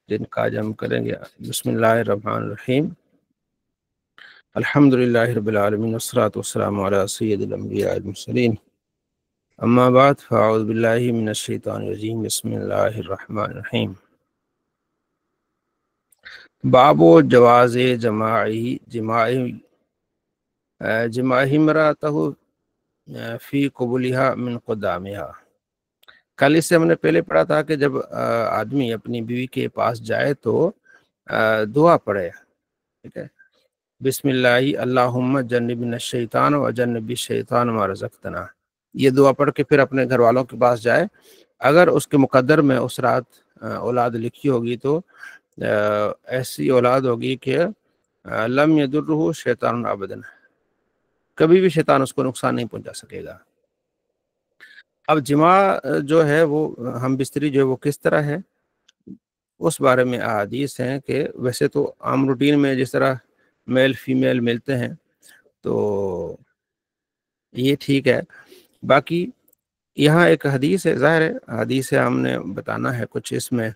جن کا آج ہم کریں گے۔ بسم اللہ الرحمن الرحیم، الحمدللہ رب العالمین والصلاۃ والسلام علی سید الانبیاء والمرسلین، اما بعد فاعوذ باللہ من الشیطان الرجیم، بسم اللہ الرحمن الرحیم۔ باب و جواز جماعی مراتہ فی قبولها من قدامها۔ کل اس سے ہم نے پہلے پڑھا تھا کہ جب آدمی اپنی بیوی کے پاس جائے تو دعا پڑھے، ٹھیک ہے، بسم اللہ اللہم جنبنا الشیطان و جنب الشیطان ما رزقتنا، یہ دعا پڑھ کے پھر اپنے گھر والوں کے پاس جائے۔ اگر اس کے مقدر میں اس رات اولاد لکھی ہوگی تو ایسی اولاد ہوگی کہ لم یضرہ شیطان ابدا، کبھی بھی شیطان اس کو نقصان نہیں پہنچا سکے گا۔ اب جماع جو ہے وہ ہم بستری جو ہے وہ کس طرح ہے، اس بارے میں احادیث ہیں کہ ویسے تو عام روٹین میں جس طرح میل فیمیل ملتے ہیں تو یہ ٹھیک ہے، باقی یہاں ایک حدیث ہے، ظاہر ہے حدیث ہے، ہم نے بتانا ہے کچھ، اس میں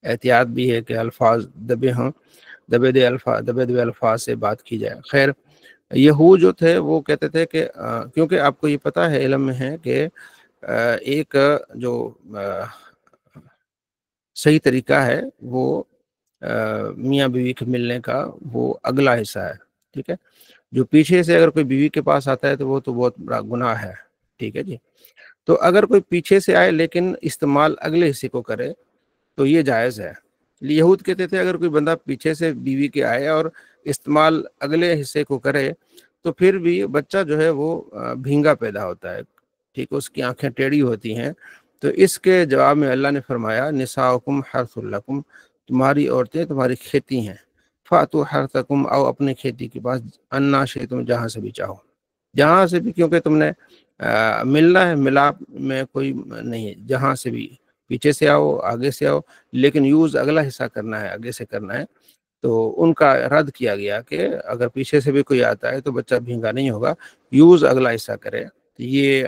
احتیاط بھی ہے کہ الفاظ دبے ہوں، دبے دبے الفاظ سے بات کی جائے۔ خیر، یہود جو تھے وہ کہتے تھے کہ کیونکہ آپ کو یہ پتہ ہے، علم میں ہے کہ ایک جو صحیح طریقہ ہے وہ میاں بیوی کے ملنے کا وہ اگلا حصہ ہے، ٹھیک ہے، جو پیچھے سے اگر کوئی بیوی کے پاس آتا ہے تو وہ تو بہت بڑا گناہ ہے، ٹھیک ہے جی۔ تو اگر کوئی پیچھے سے آئے لیکن استعمال اگلے حصے کو کرے تو یہ جائز ہے۔ یہود کہتے تھے اگر کوئی بندہ پیچھے سے بیوی کے آئے اور استعمال اگلے حصے کو کرے تو پھر بھی بچہ جو ہے وہ بھینگا پیدا ہوتا ہے، ٹھیک، اس کی آنکھیں ٹیڑھی ہوتی ہیں۔ تو اس کے جواب میں اللہ نے فرمایا نساؤکم حرث لکم، تمہاری عورتیں تمہاری کھیتی ہیں، فاتوا حرثکم، آؤ اپنے کھیتی کے پاس، انا شئتم، جہاں سے بھی چاہو، جہاں سے بھی، کیونکہ تم نے ملنا ہے، ملاپ میں کوئی نہیں ہے، جہاں سے بھی، پیچھے سے آؤ آگے سے آؤ، لیکن یوز اگلا حصہ کرنا ہے، آگے سے کرنا ہے۔ تو ان کا رد کیا گیا کہ اگر پیچھے سے بھی کوئی آتا ہے تو بچہ بھینگا نہیں ہوگا، یوز اگلا حصہ کرے۔ یہ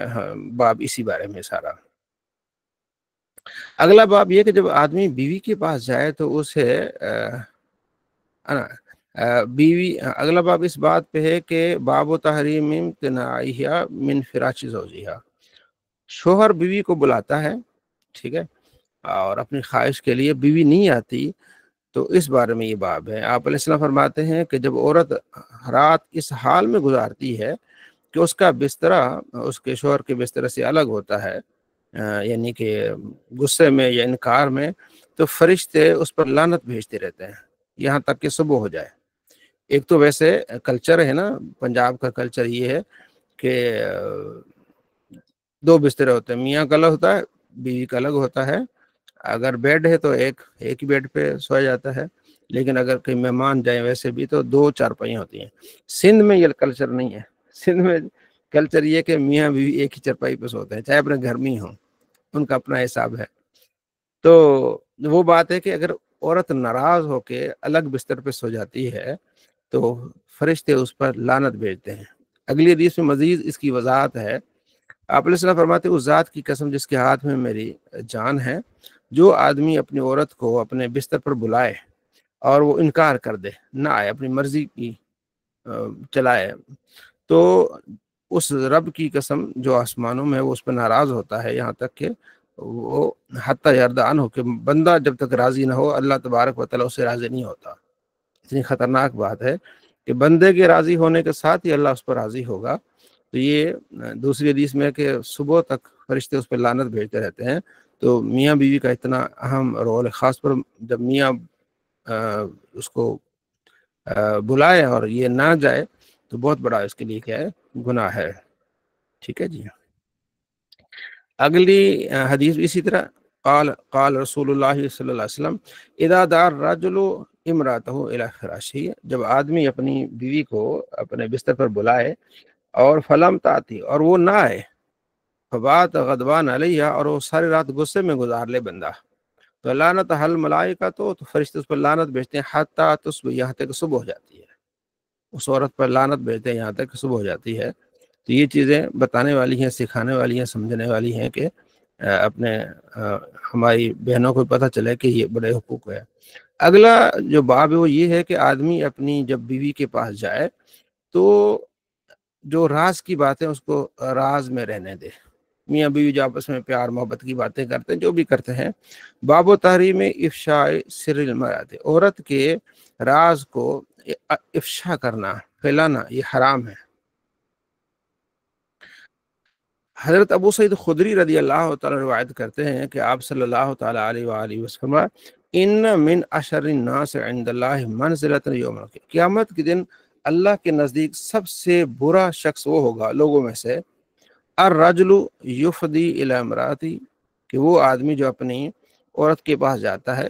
باب اسی بارے میں سارا۔ اگلا باب یہ کہ جب آدمی بیوی کے پاس جائے تو اسے اگلا باب اس بات پہ ہے کہ باب و تحریم امتناعیہ من فراش زوجہا، شوہر بیوی کو بلاتا ہے، ٹھیک ہے، اور اپنی خواہش کے لیے بیوی نہیں آتی تو اس بارے میں یہ باب ہے۔ آپ علیہ السلام فرماتے ہیں کہ جب عورت رات اس حال میں گزارتی ہے کہ اس کا بسترا اس کے شوہر کے بستر سے الگ ہوتا ہے، یعنی کہ غصے میں یا انکار میں، تو فرشتے اس پر لعنت بھیجتے رہتے ہیں یہاں تک کہ صبح ہو جائے۔ ایک تو ویسے کلچر ہے نا، پنجاب کا کلچر یہ ہے کہ دو بسترے ہوتے ہیں، میاں کا الگ ہوتا ہے، بیوی کا الگ ہوتا ہے۔ اگر بیڈ ہے تو ایک ہی بیڈ پہ سویا جاتا ہے، لیکن اگر کوئی مہمان جائیں ویسے بھی تو دو چارپائیاں ہوتی ہیں۔ سندھ میں یہ کلچر نہیں ہے، سندھ میں کلچر یہ کہ میاں بیوی ایک ہی چارپائی پہ سوتے ہیں، چاہے اپنے گھر میں ہی ہوں، ان کا اپنا حساب ہے۔ تو وہ بات ہے کہ اگر عورت ناراض ہو کے الگ بستر پہ سو جاتی ہے تو فرشتے اس پر لعنت بھیجتے ہیں۔ اگلی حدیث میں مزید اس کی وضاحت ہے۔ آپ علیہ السلام فرماتے ہیں اس ذات کی قسم جس کے ہاتھ میں میری جان ہے، جو آدمی اپنی عورت کو اپنے بستر پر بلائے اور وہ انکار کر دے، نہ آئے، اپنی مرضی کی چلائے، تو اس رب کی قسم جو آسمانوں میں وہ اس پر ناراض ہوتا ہے، یہاں تک کہ وہ حتی یردان ہو کہ بندہ جب تک راضی نہ ہو اللہ تبارک و تعالیٰ اس سے راضی نہیں ہوتا۔ اتنی خطرناک بات ہے کہ بندے کے راضی ہونے کے ساتھ ہی اللہ اس پر راضی ہوگا۔ تو یہ دوسری حدیث میں کہ صبح تک فرشتے اس پہ لعنت بھیجتے رہتے ہیں۔ تو میاں بیوی کا اتنا اہم رول ہے، خاص پر جب میاں اس کو بلائے اور یہ نہ جائے تو بہت بڑا اس کے لیے کیا ہے، گناہ ہے، ٹھیک ہے جی۔ اگلی حدیث اسی طرح، قال رسول اللہ صلی اللہ علیہ وسلم اذا دعا الرجل امرأته الى فراشه، جب آدمی اپنی بیوی کو اپنے بستر پر بلائے اور فلم تاتی، اور وہ نہ آئے، فبات غضبان علیہ، اور وہ ساری رات غصے میں گزار لے بندہ، تو لعنت حل ملائکہ، تو فرشتے اس پر لعنت بھیجتے ہیں حتی تصبح، یہاں تک صبح ہو جاتی ہے، اس عورت پر لعنت بھیجتے ہیں یہاں تک صبح ہو جاتی ہے۔ تو یہ چیزیں بتانے والی ہیں، سکھانے والی ہیں، سمجھنے والی ہیں کہ اپنے ہماری بہنوں کو پتہ چلے کہ یہ بڑے حقوق ہے۔ اگلا جو باب ہے وہ یہ ہے کہ آدمی اپنی جب بیوی کے پاس جائے تو جو راز کی باتیں اس کو راز میں رہنے دے۔ میاں بیوی جو آپس میں پیار محبت کی باتیں کرتے ہیں، جو بھی کرتے ہیں، باب و تحریم افشاء سر المرأة، عورت کے راز کو افشا کرنا، پھیلانا، یہ حرام ہے۔ حضرت ابو سعید خدری رضی اللہ تعالی روایت کرتے ہیں کہ آپ صلی اللہ تعالی علیہ وآلہ وسلم، ان من اشر الناس عند اللہ منزلۃ یوم القیامہ، قیامت کے دن اللہ کے نزدیک سب سے برا شخص وہ ہوگا لوگوں میں سے، الرجل یفضی الی امراتی، کہ وہ آدمی جو اپنی عورت کے پاس جاتا ہے،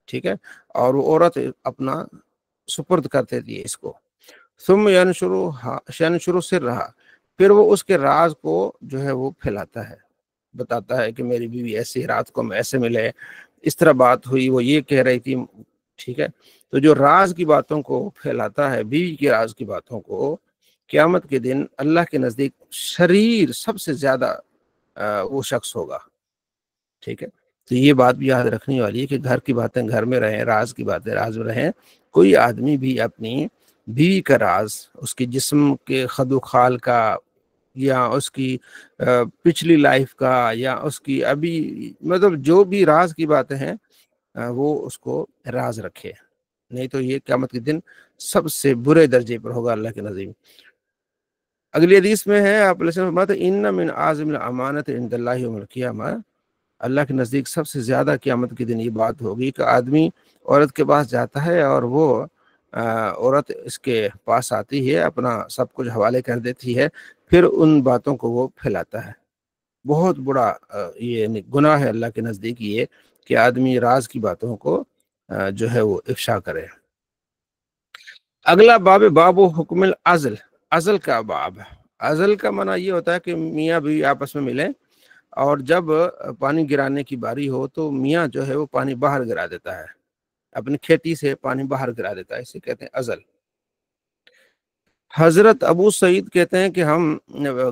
ٹھیک ہے، اور وہ عورت اپنا سپرد کر دیتی ہے اس کو، ثم ینشر سرہا، پھر وہ اس کے راز کو جو ہے وہ پھیلاتا ہے، بتاتا ہے کہ میری بیوی ایسی، رات کو ہم ایسے ملے، اس طرح بات ہوئی، وہ یہ کہہ رہی تھی، ٹھیک ہے۔ تو جو راز کی باتوں کو پھیلاتا ہے، بیوی کے راز کی باتوں کو، قیامت کے دن اللہ کے نزدیک شریر سب سے زیادہ وہ شخص ہوگا، ٹھیک ہے۔ تو یہ بات بھی یاد رکھنے والی ہے کہ گھر کی باتیں گھر میں رہیں، راز کی باتیں راز میں رہیں۔ کوئی آدمی بھی اپنی بیوی کا راز، اس کی جسم کے خد و خال کا، یا اس کی پچھلی لائف کا، یا اس کی ابھی، مطلب جو بھی راز کی باتیں ہیں، وہ اس کو راز رکھے، نہیں تو یہ قیامت کے دن سب سے برے درجے پر ہوگا اللہ کے نزدیک۔ اگلی حدیث میں ہے، آپ علیہ السلام فرماتے ہیں، ان من اعظم الامانۃ عند اللہ یوم القیامہ، اللہ کے نزدیک سب سے زیادہ قیامت کے دن یہ بات ہوگی کہ آدمی عورت کے پاس جاتا ہے اور وہ عورت اس کے پاس آتی ہے، اپنا سب کچھ حوالے کر دیتی ہے، پھر ان باتوں کو وہ پھیلاتا ہے۔ بہت بڑا یہ گناہ ہے اللہ کے نزدیک یہ کہ آدمی راز کی باتوں کو جو ہے وہ افشا کرے۔ اگلا باب، باب و حکم العزل، عزل کا باب۔ عزل کا معنی یہ ہوتا ہے کہ میاں بیوی آپس میں ملیں اور جب پانی گرانے کی باری ہو تو میاں جو ہے وہ پانی باہر گرا دیتا ہے، اپنی کھیتی سے پانی باہر گرا دیتا ہے، اسے کہتے ہیں عزل۔ حضرت ابو سعید کہتے ہیں کہ ہم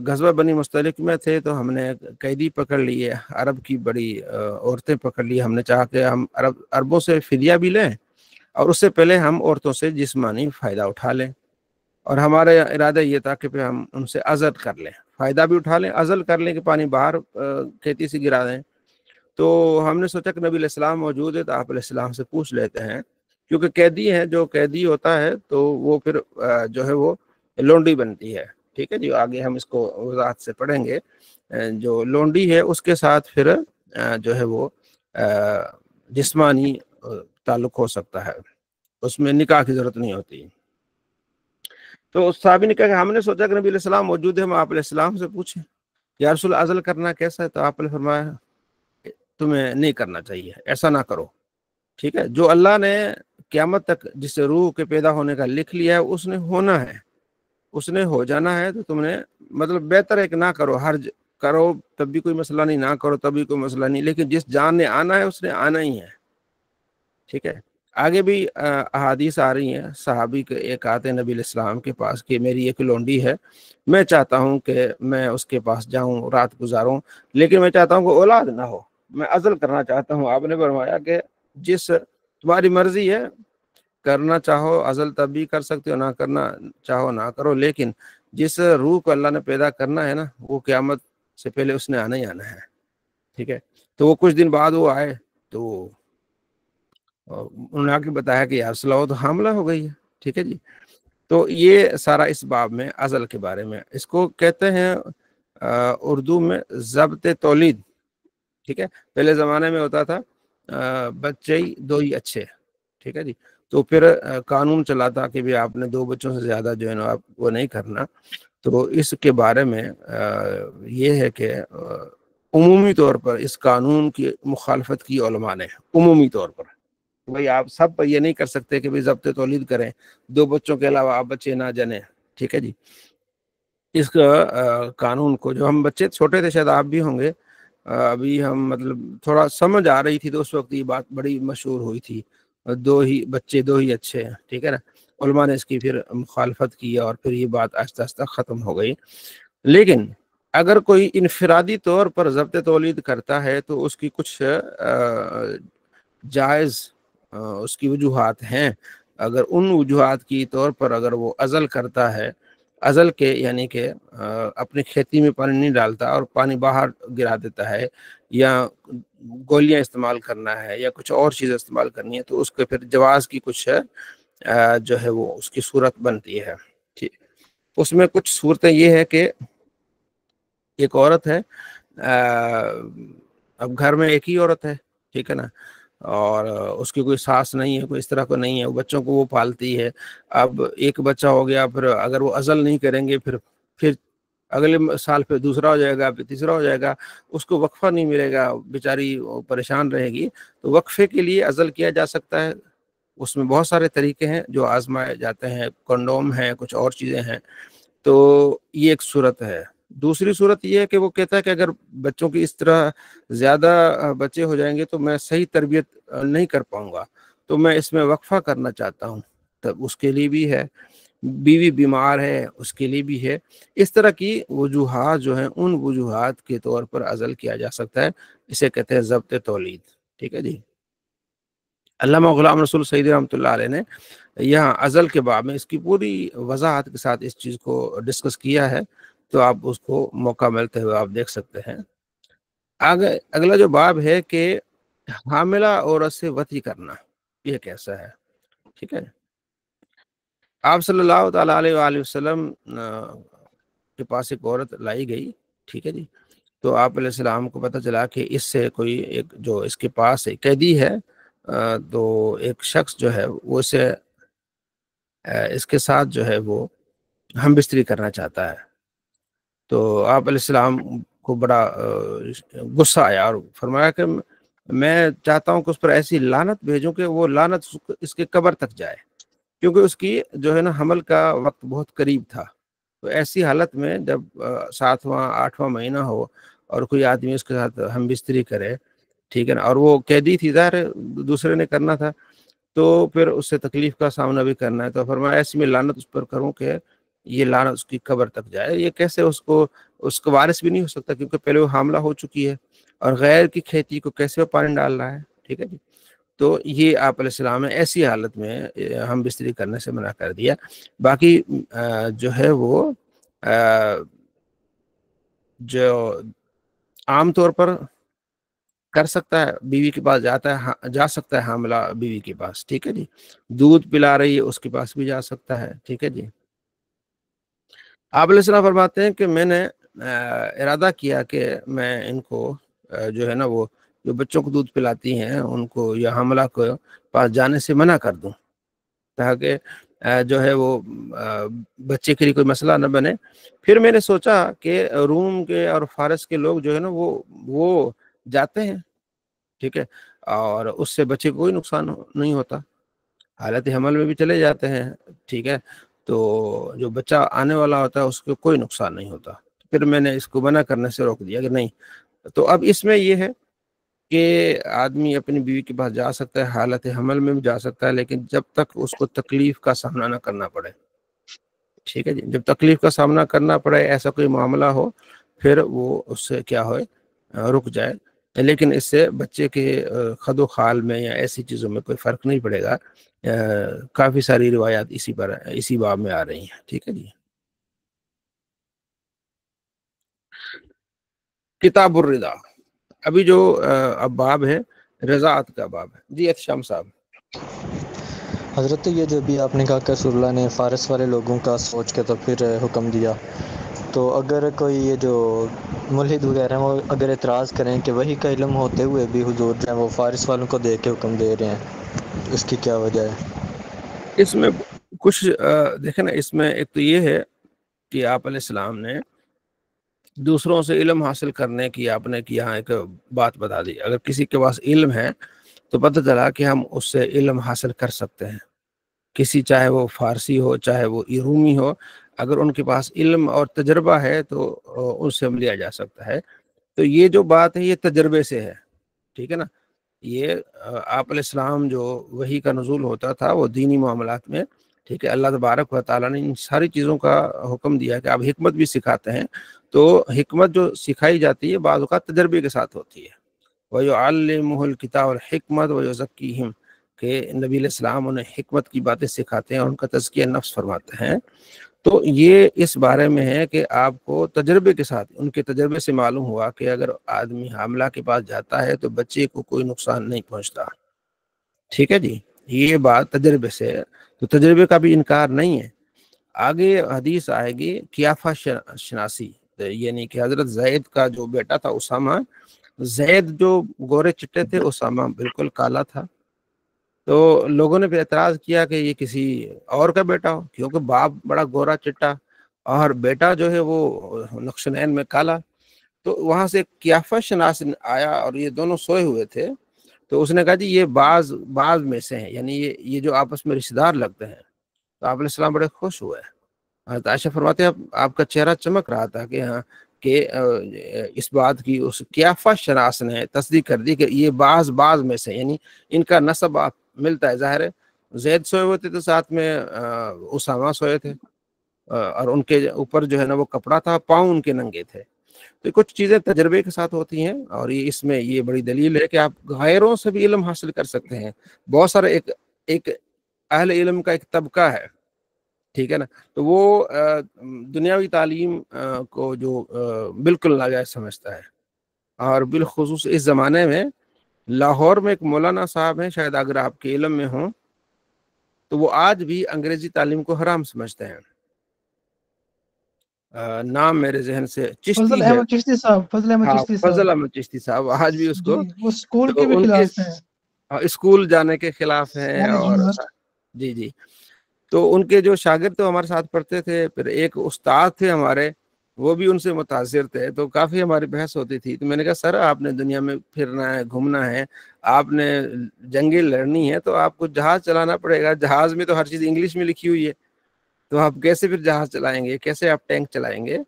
غزوہ بنی مستلق میں تھے تو ہم نے قیدی پکڑ لیے، عرب کی بڑی عورتیں پکڑ لی، ہم نے چاہا کہ ہم عربوں سے فدیہ بھی لیں اور اس سے پہلے ہم عورتوں سے جسمانی فائدہ اٹھا لیں، اور ہمارا ارادہ یہ تھا کہ پھر ہم ان سے عزل کر لیں، فائدہ بھی اٹھا لیں، عزل کر لیں کہ پانی باہر کھیتی سے گرا دیں۔ تو ہم نے سوچا کہ نبی علیہ السلام موجود ہے تو آپ علیہ السلام سے پوچھ لیتے ہیں، کیونکہ قیدی ہے، جو قیدی ہوتا ہے تو وہ پھر جو ہے وہ لونڈی بنتی ہے، ٹھیک ہے جی، آگے ہم اس کو وضاحت سے پڑھیں گے۔ جو لونڈی ہے اس کے ساتھ پھر جو ہے وہ جسمانی تعلق ہو سکتا ہے، اس میں نکاح کی ضرورت نہیں ہوتی۔ تو صحابی نے کہا کہ ہم نے سوچا کہ نبی علیہ السلام موجود ہے، ہم آپ علیہ السلام سے پوچھیں یا رسول عزل کرنا کیسا ہے، تو آپ نے فرمایا تمہیں نہیں کرنا چاہیے، ایسا نہ کرو، ٹھیک ہے۔ جو اللہ نے قیامت تک جس روح کے پیدا ہونے کا لکھ لیا ہے اس نے ہونا ہے، اس نے ہو جانا ہے، تو تم نے مطلب بہتر ہے کہ نہ کرو، حرج کرو تب بھی کوئی مسئلہ نہیں، نہ کرو تب بھی کوئی مسئلہ نہیں، لیکن جس جان نے آنا ہے اس نے آنا ہی ہے، ٹھیک ہے۔ آگے بھی احادیث آ رہی ہیں، صحابی کے ایک آتے ہیں نبی علیہ السلام کے پاس کہ میری ایک لونڈی ہے، میں چاہتا ہوں کہ میں اس کے پاس جاؤں، رات گزاروں، لیکن میں چاہتا ہوں کہ اولاد نہ ہو، میں عزل کرنا چاہتا ہوں۔ آپ نے فرمایا کہ جس تمہاری مرضی ہے، کرنا چاہو عزل تب بھی کر سکتے ہو، نہ کرنا چاہو نہ کرو، لیکن جس روح کو اللہ نے پیدا کرنا ہے نا، وہ قیامت سے پہلے اس نے آنا ہی آنا ہے، ٹھیک ہے۔ تو وہ کچھ دن بعد وہ آئے تو انہوں نے آ کے بتایا کہ یا رسول اللہ تو حاملہ ہو گئی ہے، ٹھیک ہے جی۔ تو یہ سارا اس باب میں عزل کے بارے میں، اس کو کہتے ہیں اردو میں ضبط تولید، ٹھیک ہے۔ پہلے زمانے میں ہوتا تھا بچے ہی دو ہی اچھے، ٹھیک ہے جی، تو پھر قانون چلا تھا کہ بھی آپ نے دو بچوں سے زیادہ جو ہے نا آپ وہ نہیں کرنا۔ تو اس کے بارے میں یہ ہے کہ عمومی طور پر اس قانون کی مخالفت کی علماء نے، عمومی طور پر بھائی آپ سب یہ نہیں کر سکتے کہ بھی ضبط تولید کریں، دو بچوں کے علاوہ آپ بچے نہ جنیں، ٹھیک ہے جی۔ اس کا قانون کو، جو ہم بچے چھوٹے تھے، شاید آپ بھی ہوں گے، ابھی ہم مطلب تھوڑا سمجھ آ رہی تھی تو اس وقت یہ بات بڑی مشہور ہوئی تھی، دو ہی بچے دو ہی اچھے ہیں، ٹھیک ہے نا۔ علماء نے اس کی پھر مخالفت کی اور پھر یہ بات آہستہ آہستہ ختم ہو گئی، لیکن اگر کوئی انفرادی طور پر ضبط تولید کرتا ہے تو اس کی کچھ جائز اس کی وجوہات ہیں. اگر ان وجوہات کی طور پر اگر وہ عزل کرتا ہے، عزل کے یعنی کہ اپنی کھیتی میں پانی نہیں ڈالتا اور پانی باہر گرا دیتا ہے، یا گولیاں استعمال کرنا ہے یا کچھ اور چیز استعمال کرنی ہے، تو اس کے پھر جواز کی کچھ جو ہے وہ اس کی صورت بنتی ہے. ٹھیک، اس میں کچھ صورتیں یہ ہے کہ ایک عورت ہے، اب گھر میں ایک ہی عورت ہے، ٹھیک ہے نا، اور اس کی کوئی ساس نہیں ہے، کوئی اس طرح کو نہیں ہے، بچوں کو وہ پالتی ہے. اب ایک بچہ ہو گیا، پھر اگر وہ عزل نہیں کریں گے پھر اگلے سال پھر دوسرا ہو جائے گا، پھر تیسرا ہو جائے گا، اس کو وقفہ نہیں ملے گا، بیچاری پریشان رہے گی. تو وقفے کے لیے عزل کیا جا سکتا ہے. اس میں بہت سارے طریقے ہیں جو آزمائے جاتے ہیں، کنڈوم ہیں، کچھ اور چیزیں ہیں. تو یہ ایک صورت ہے. دوسری صورت یہ ہے کہ وہ کہتا ہے کہ اگر بچوں کی اس طرح زیادہ بچے ہو جائیں گے تو میں صحیح تربیت نہیں کر پاؤں گا، تو میں اس میں وقفہ کرنا چاہتا ہوں. تب اس کے لیے بھی ہے. بیوی بیمار ہے، اس کے لیے بھی ہے. اس طرح کی وجوہات جو ہیں، ان وجوہات کے طور پر عزل کیا جا سکتا ہے. اسے کہتے ہیں ضبط تولید. ٹھیک ہے جی. علامہ غلام رسول سعیدی رحمۃ اللہ علیہ نے یہاں عزل کے باب میں اس کی پوری وضاحت کے ساتھ اس چیز کو ڈسکس کیا ہے، تو آپ اس کو موقع ملتے ہوئے آپ دیکھ سکتے ہیں. آگے اگلا جو باب ہے کہ حاملہ عورت سے وطی کرنا یہ کیسا ہے. ٹھیک ہے. آپ صلی اللہ تعالیٰ علیہ وآلہ وسلم کے پاس ایک عورت لائی گئی. ٹھیک ہے جی. تو آپ علیہ السلام کو پتہ چلا کہ اس سے کوئی ایک جو اس کے پاس ایک قیدی ہے، تو ایک شخص جو ہے وہ اسے اس کے ساتھ جو ہے وہ ہم بستری کرنا چاہتا ہے. تو آپ علیہ السلام کو بڑا غصہ آیا اور فرمایا کہ میں چاہتا ہوں کہ اس پر ایسی لعنت بھیجوں کہ وہ لعنت اس کے قبر تک جائے، کیونکہ اس کی جو ہے نا حمل کا وقت بہت قریب تھا. تو ایسی حالت میں جب 7واں 8واں مہینہ ہو اور کوئی آدمی اس کے ساتھ ہم بستری کرے، ٹھیک ہے نا، اور وہ قیدی تھی، ظاہر ہے دوسرے نے کرنا تھا، تو پھر اس سے تکلیف کا سامنا بھی کرنا ہے. تو فرمایا ایسی میں لعنت اس پر کروں کہ یہ لعنت اس کی قبر تک جائے. یہ کیسے اس کو وارث بھی نہیں ہو سکتا، کیونکہ پہلے وہ حاملہ ہو چکی ہے، اور غیر کی کھیتی کو کیسے وہ پانی ڈال رہا ہے. ٹھیک ہے جی. تو یہ آپ علیہ السلام نے ایسی حالت میں ہم بستری کرنے سے منع کر دیا. باقی جو ہے وہ جو عام طور پر کر سکتا ہے، بیوی کے پاس جا سکتا ہے حاملہ بیوی کے پاس. ٹھیک ہے جی. دودھ پلا رہی ہے اس کے پاس بھی جا سکتا ہے. ٹھیک ہے جی. آپ علیہ السلام فرماتے ہیں کہ میں نے ارادہ کیا کہ میں ان کو جو ہے نا وہ جو بچوں کو دودھ پلاتی ہیں ان کو یا حاملہ کو پاس جانے سے منع کر دوں، تاکہ جو ہے وہ بچے کے لیے کوئی مسئلہ نہ بنے. پھر میں نے سوچا کہ روم کے اور فارس کے لوگ جو ہے نا وہ جاتے ہیں، ٹھیک ہے، اور اس سے بچے کو کوئی نقصان نہیں ہوتا، حالت حمل میں بھی چلے جاتے ہیں. ٹھیک ہے. تو جو بچہ آنے والا ہوتا ہے اس کو کوئی نقصان نہیں ہوتا. پھر میں نے اس کو منع کرنے سے روک دیا کہ نہیں. تو اب اس میں یہ ہے کہ آدمی اپنی بیوی کے پاس جا سکتا ہے، حالت حمل میں بھی جا سکتا ہے، لیکن جب تک اس کو تکلیف کا سامنا نہ کرنا پڑے. ٹھیک ہے جی. جب تکلیف کا سامنا کرنا پڑے، ایسا کوئی معاملہ ہو، پھر وہ اس سے کیا ہوئے رک جائے. لیکن اس سے بچے کے خد و خال میں یا ایسی چیزوں میں کوئی فرق نہیں پڑے گا. کافی ساری روایات اسی باب میں آ رہی ہیں. ٹھیک ہے جی. کتاب الرضا، ابھی جو اب باب ہے رضاعت کا باب ہے. جی احتشام صاحب. حضرت یہ جو بھی آپ نے کہا کہ رسول اللہ نے فارس والے لوگوں کا سوچ کے تو پھر حکم دیا، تو اگر کوئی یہ جو ملحد وغیرہ ہیں وہ اگر اعتراض کریں کہ وہی کا علم ہوتے ہوئے بھی حضور جو ہے وہ فارس والوں کو دے کے حکم دے رہے ہیں، اس کی کیا وجہ ہے؟ اس میں کچھ دیکھیں نا، اس میں ایک تو یہ ہے کہ آپ علیہ السلام نے دوسروں سے علم حاصل کرنے کی آپ نے یہاں ایک بات بتا دی. اگر کسی کے پاس علم ہے تو پتہ چلا کہ ہم اس سے علم حاصل کر سکتے ہیں. کسی چاہے وہ فارسی ہو چاہے وہ رومی ہو، اگر ان کے پاس علم اور تجربہ ہے تو ان سے لیا جا سکتا ہے. تو یہ جو بات ہے یہ تجربے سے ہے. ٹھیک ہے نا. یہ آپ علیہ السلام جو وحی کا نزول ہوتا تھا وہ دینی معاملات میں ٹھیک ہے، اللہ تبارک و تعالیٰ نے ان ساری چیزوں کا حکم دیا کہ آپ حکمت بھی سکھاتے ہیں، تو حکمت جو سکھائی جاتی ہے بعض اوقات تجربے کے ساتھ ہوتی ہے۔ وَيُعَلِّمُهُ الْكِتَابَ وَالْحِکْمَةَ وَيُزَکِّیہم، کہ نبی علیہ السلام انہیں حکمت کی باتیں سکھاتے ہیں اور ان کا تزکیہ نفس فرماتے ہیں۔ تو یہ اس بارے میں ہے کہ آپ کو تجربے کے ساتھ، ان کے تجربے سے معلوم ہوا کہ اگر آدمی حاملہ کے پاس جاتا ہے تو بچے کو کوئی نقصان نہیں پہنچتا، ٹھیک ہے جی، یہ بات تجربے سے، تو تجربے کا بھی انکار نہیں ہے۔ آگے حدیث آئے گی قیافہ شناسی، یعنی کہ حضرت زید کا جو بیٹا تھا اسامہ، زید جو گورے چٹے تھے، اسامہ بالکل کالا تھا۔ تو لوگوں نے پھر اعتراض کیا کہ یہ کسی اور کا بیٹا ہو، کیونکہ باپ بڑا گورا چٹا اور بیٹا جو ہے وہ نقشنین میں کالا۔ تو وہاں سے قیافہ شناس آیا اور یہ دونوں سوئے ہوئے تھے، تو اس نے کہا جی یہ بعض میں سے ہیں، یعنی یہ جو آپس میں رشتہ دار لگتے ہیں۔ تو آپ علیہ السلام بڑے خوش ہوئے۔ حضرت عائشہ فرماتے ہیں آپ کا چہرہ چمک رہا تھا کہ ہاں، کہ اس بات کی اس قیافہ شناس نے تصدیق کر دی کہ یہ بعض میں سے، یعنی ان کا نسب ملتا ہے۔ ظاہر ہے زید سوئے ہوئے تھے تو ساتھ میں اسامہ سوئے تھے، اور ان کے اوپر جو ہے نا وہ کپڑا تھا، پاؤں ان کے ننگے تھے۔ تو کچھ چیزیں تجربے کے ساتھ ہوتی ہیں، اور اس میں یہ بڑی دلیل ہے کہ آپ غیروں سے بھی علم حاصل کر سکتے ہیں۔ بہت سارے ایک اہل علم کا ایک طبقہ ہے، ٹھیک ہے نا، تو وہ دنیاوی تعلیم کو جو بالکل ناجائز سمجھتا ہے، اور بالخصوص اس زمانے میں لاہور میں ایک مولانا صاحب ہیں، شاید اگر آپ کے علم میں ہوں، تو وہ آج بھی انگریزی تعلیم کو حرام سمجھتے ہیں۔ نام میرے ذہن سے فضل چشتی ہے، احمد چشتی صاحب، فضل احمد ہاں چشتی صاحب، فضل احمد چشتی صاحب، آج بھی اس جی کو، وہ اسکول کے تو بھی ان کے خلاف ہیں، اسکول جانے کے خلاف ہیں، ساری اور جماعت۔ جی جی، تو ان کے جو شاگرد تو ہمارے ساتھ پڑھتے تھے، پھر ایک استاد تھے ہمارے، وہ بھی ان سے متاثر تھے، تو کافی ہماری بحث ہوتی تھی۔ تو میں نے کہا سر آپ نے دنیا میں پھرنا ہے، گھومنا ہے، آپ نے جنگیں لڑنی ہے، تو آپ کو جہاز چلانا پڑے گا، جہاز میں تو ہر چیز انگلش میں لکھی ہوئی ہے، تو آپ کیسے پھر جہاز چلائیں گے، کیسے آپ ٹینک چلائیں گے؟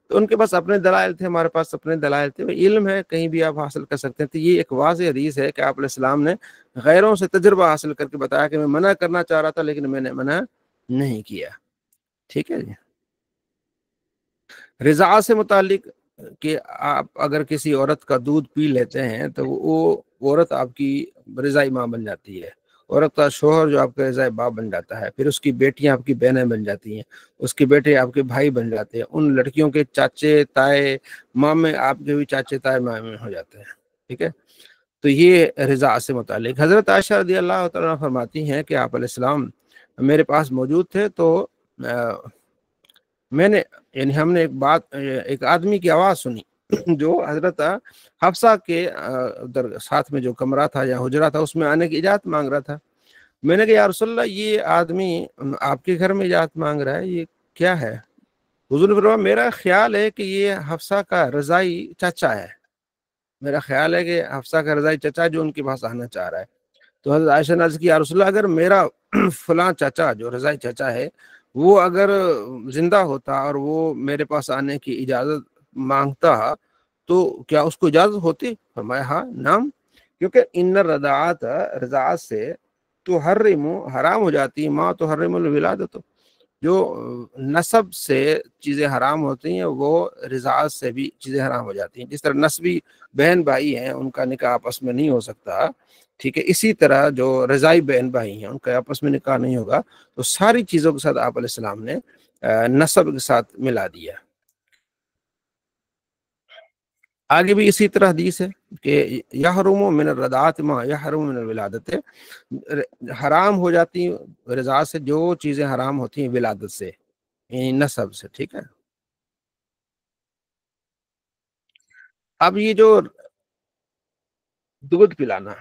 تو ان کے پاس اپنے دلائل تھے، ہمارے پاس اپنے دلائل تھے، علم ہے کہیں بھی آپ حاصل کر سکتے ہیں۔ تو یہ ایک واضح حدیث ہے کہ آپ علیہ السلام نے غیروں سے تجربہ حاصل کر کے بتایا کہ میں منع کرنا چاہ رہا تھا لیکن میں نے منع نہیں کیا، ٹھیک ہے جی۔ رضاع سے متعلق کہ آپ اگر کسی عورت کا دودھ پی لیتے ہیں تو وہ عورت آپ کی رضائی ماں بن جاتی ہے، عورت کا شوہر جو آپ کا رضائی باپ بن جاتا ہے، پھر اس کی بیٹیاں آپ کی بہنیں بن جاتی ہیں، اس کے بیٹے آپ کے بھائی بن جاتے ہیں، ان لڑکیوں کے چاچے تائے مامے آپ کے بھی چاچے تائے مامے ہو جاتے ہیں، ٹھیک ہے۔ تو یہ رضاع سے متعلق حضرت عائشہ رضی اللہ تعالیٰ فرماتی ہیں کہ آپ علیہ السلام میرے پاس موجود تھے، تو میں نے، یعنی ہم نے ایک آدمی کی آواز سنی جو حضرت حفصہ کے ساتھ میں جو کمرہ تھا یا حجرہ تھا اس میں آنے کی اجازت مانگ رہا تھا۔ میں نے کہا یا رسول اللہ یہ آدمی آپ کے گھر میں اجازت مانگ رہا ہے، یہ کیا ہے؟ حضور نے فرمایا میرا خیال ہے کہ یہ حفصہ کا رضائی چچا ہے، میرا خیال ہے کہ حفصہ کا رضائی چچا جو ان کے پاس آنا چاہ رہا ہے۔ تو حضرت عائشہ نے عرض کی یا رسول اللہ اگر میرا فلاں چچا جو رضائی چچا ہے وہ اگر زندہ ہوتا اور وہ میرے پاس آنے کی اجازت مانگتا تو کیا اس کو اجازت ہوتی؟ فرمایا ہاں نعم، کیونکہ ان رضاعت سے تو حرام ہو جاتی، ماں تو حرم الولادت، جو نسب سے چیزیں حرام ہوتی ہیں وہ رضاعت سے بھی چیزیں حرام ہو جاتی ہیں۔ جس طرح نسبی بہن بھائی ہیں ان کا نکاح آپس میں نہیں ہو سکتا، ٹھیک ہے، اسی طرح جو رضائی بہن بھائی ہیں ان کا آپس میں نکاح نہیں ہوگا، تو ساری چیزوں کے ساتھ آپ علیہ السلام نے نسب کے ساتھ ملا دیا۔ آگے بھی اسی طرح حدیث ہے کہ یحرم من الرضاعت ما یحرم من الولادت، حرام ہو جاتی رضاعت سے جو چیزیں حرام ہوتی ہیں ولادت سے، یعنی نسب سے، ٹھیک ہے۔ اب یہ جو دودھ پلانا،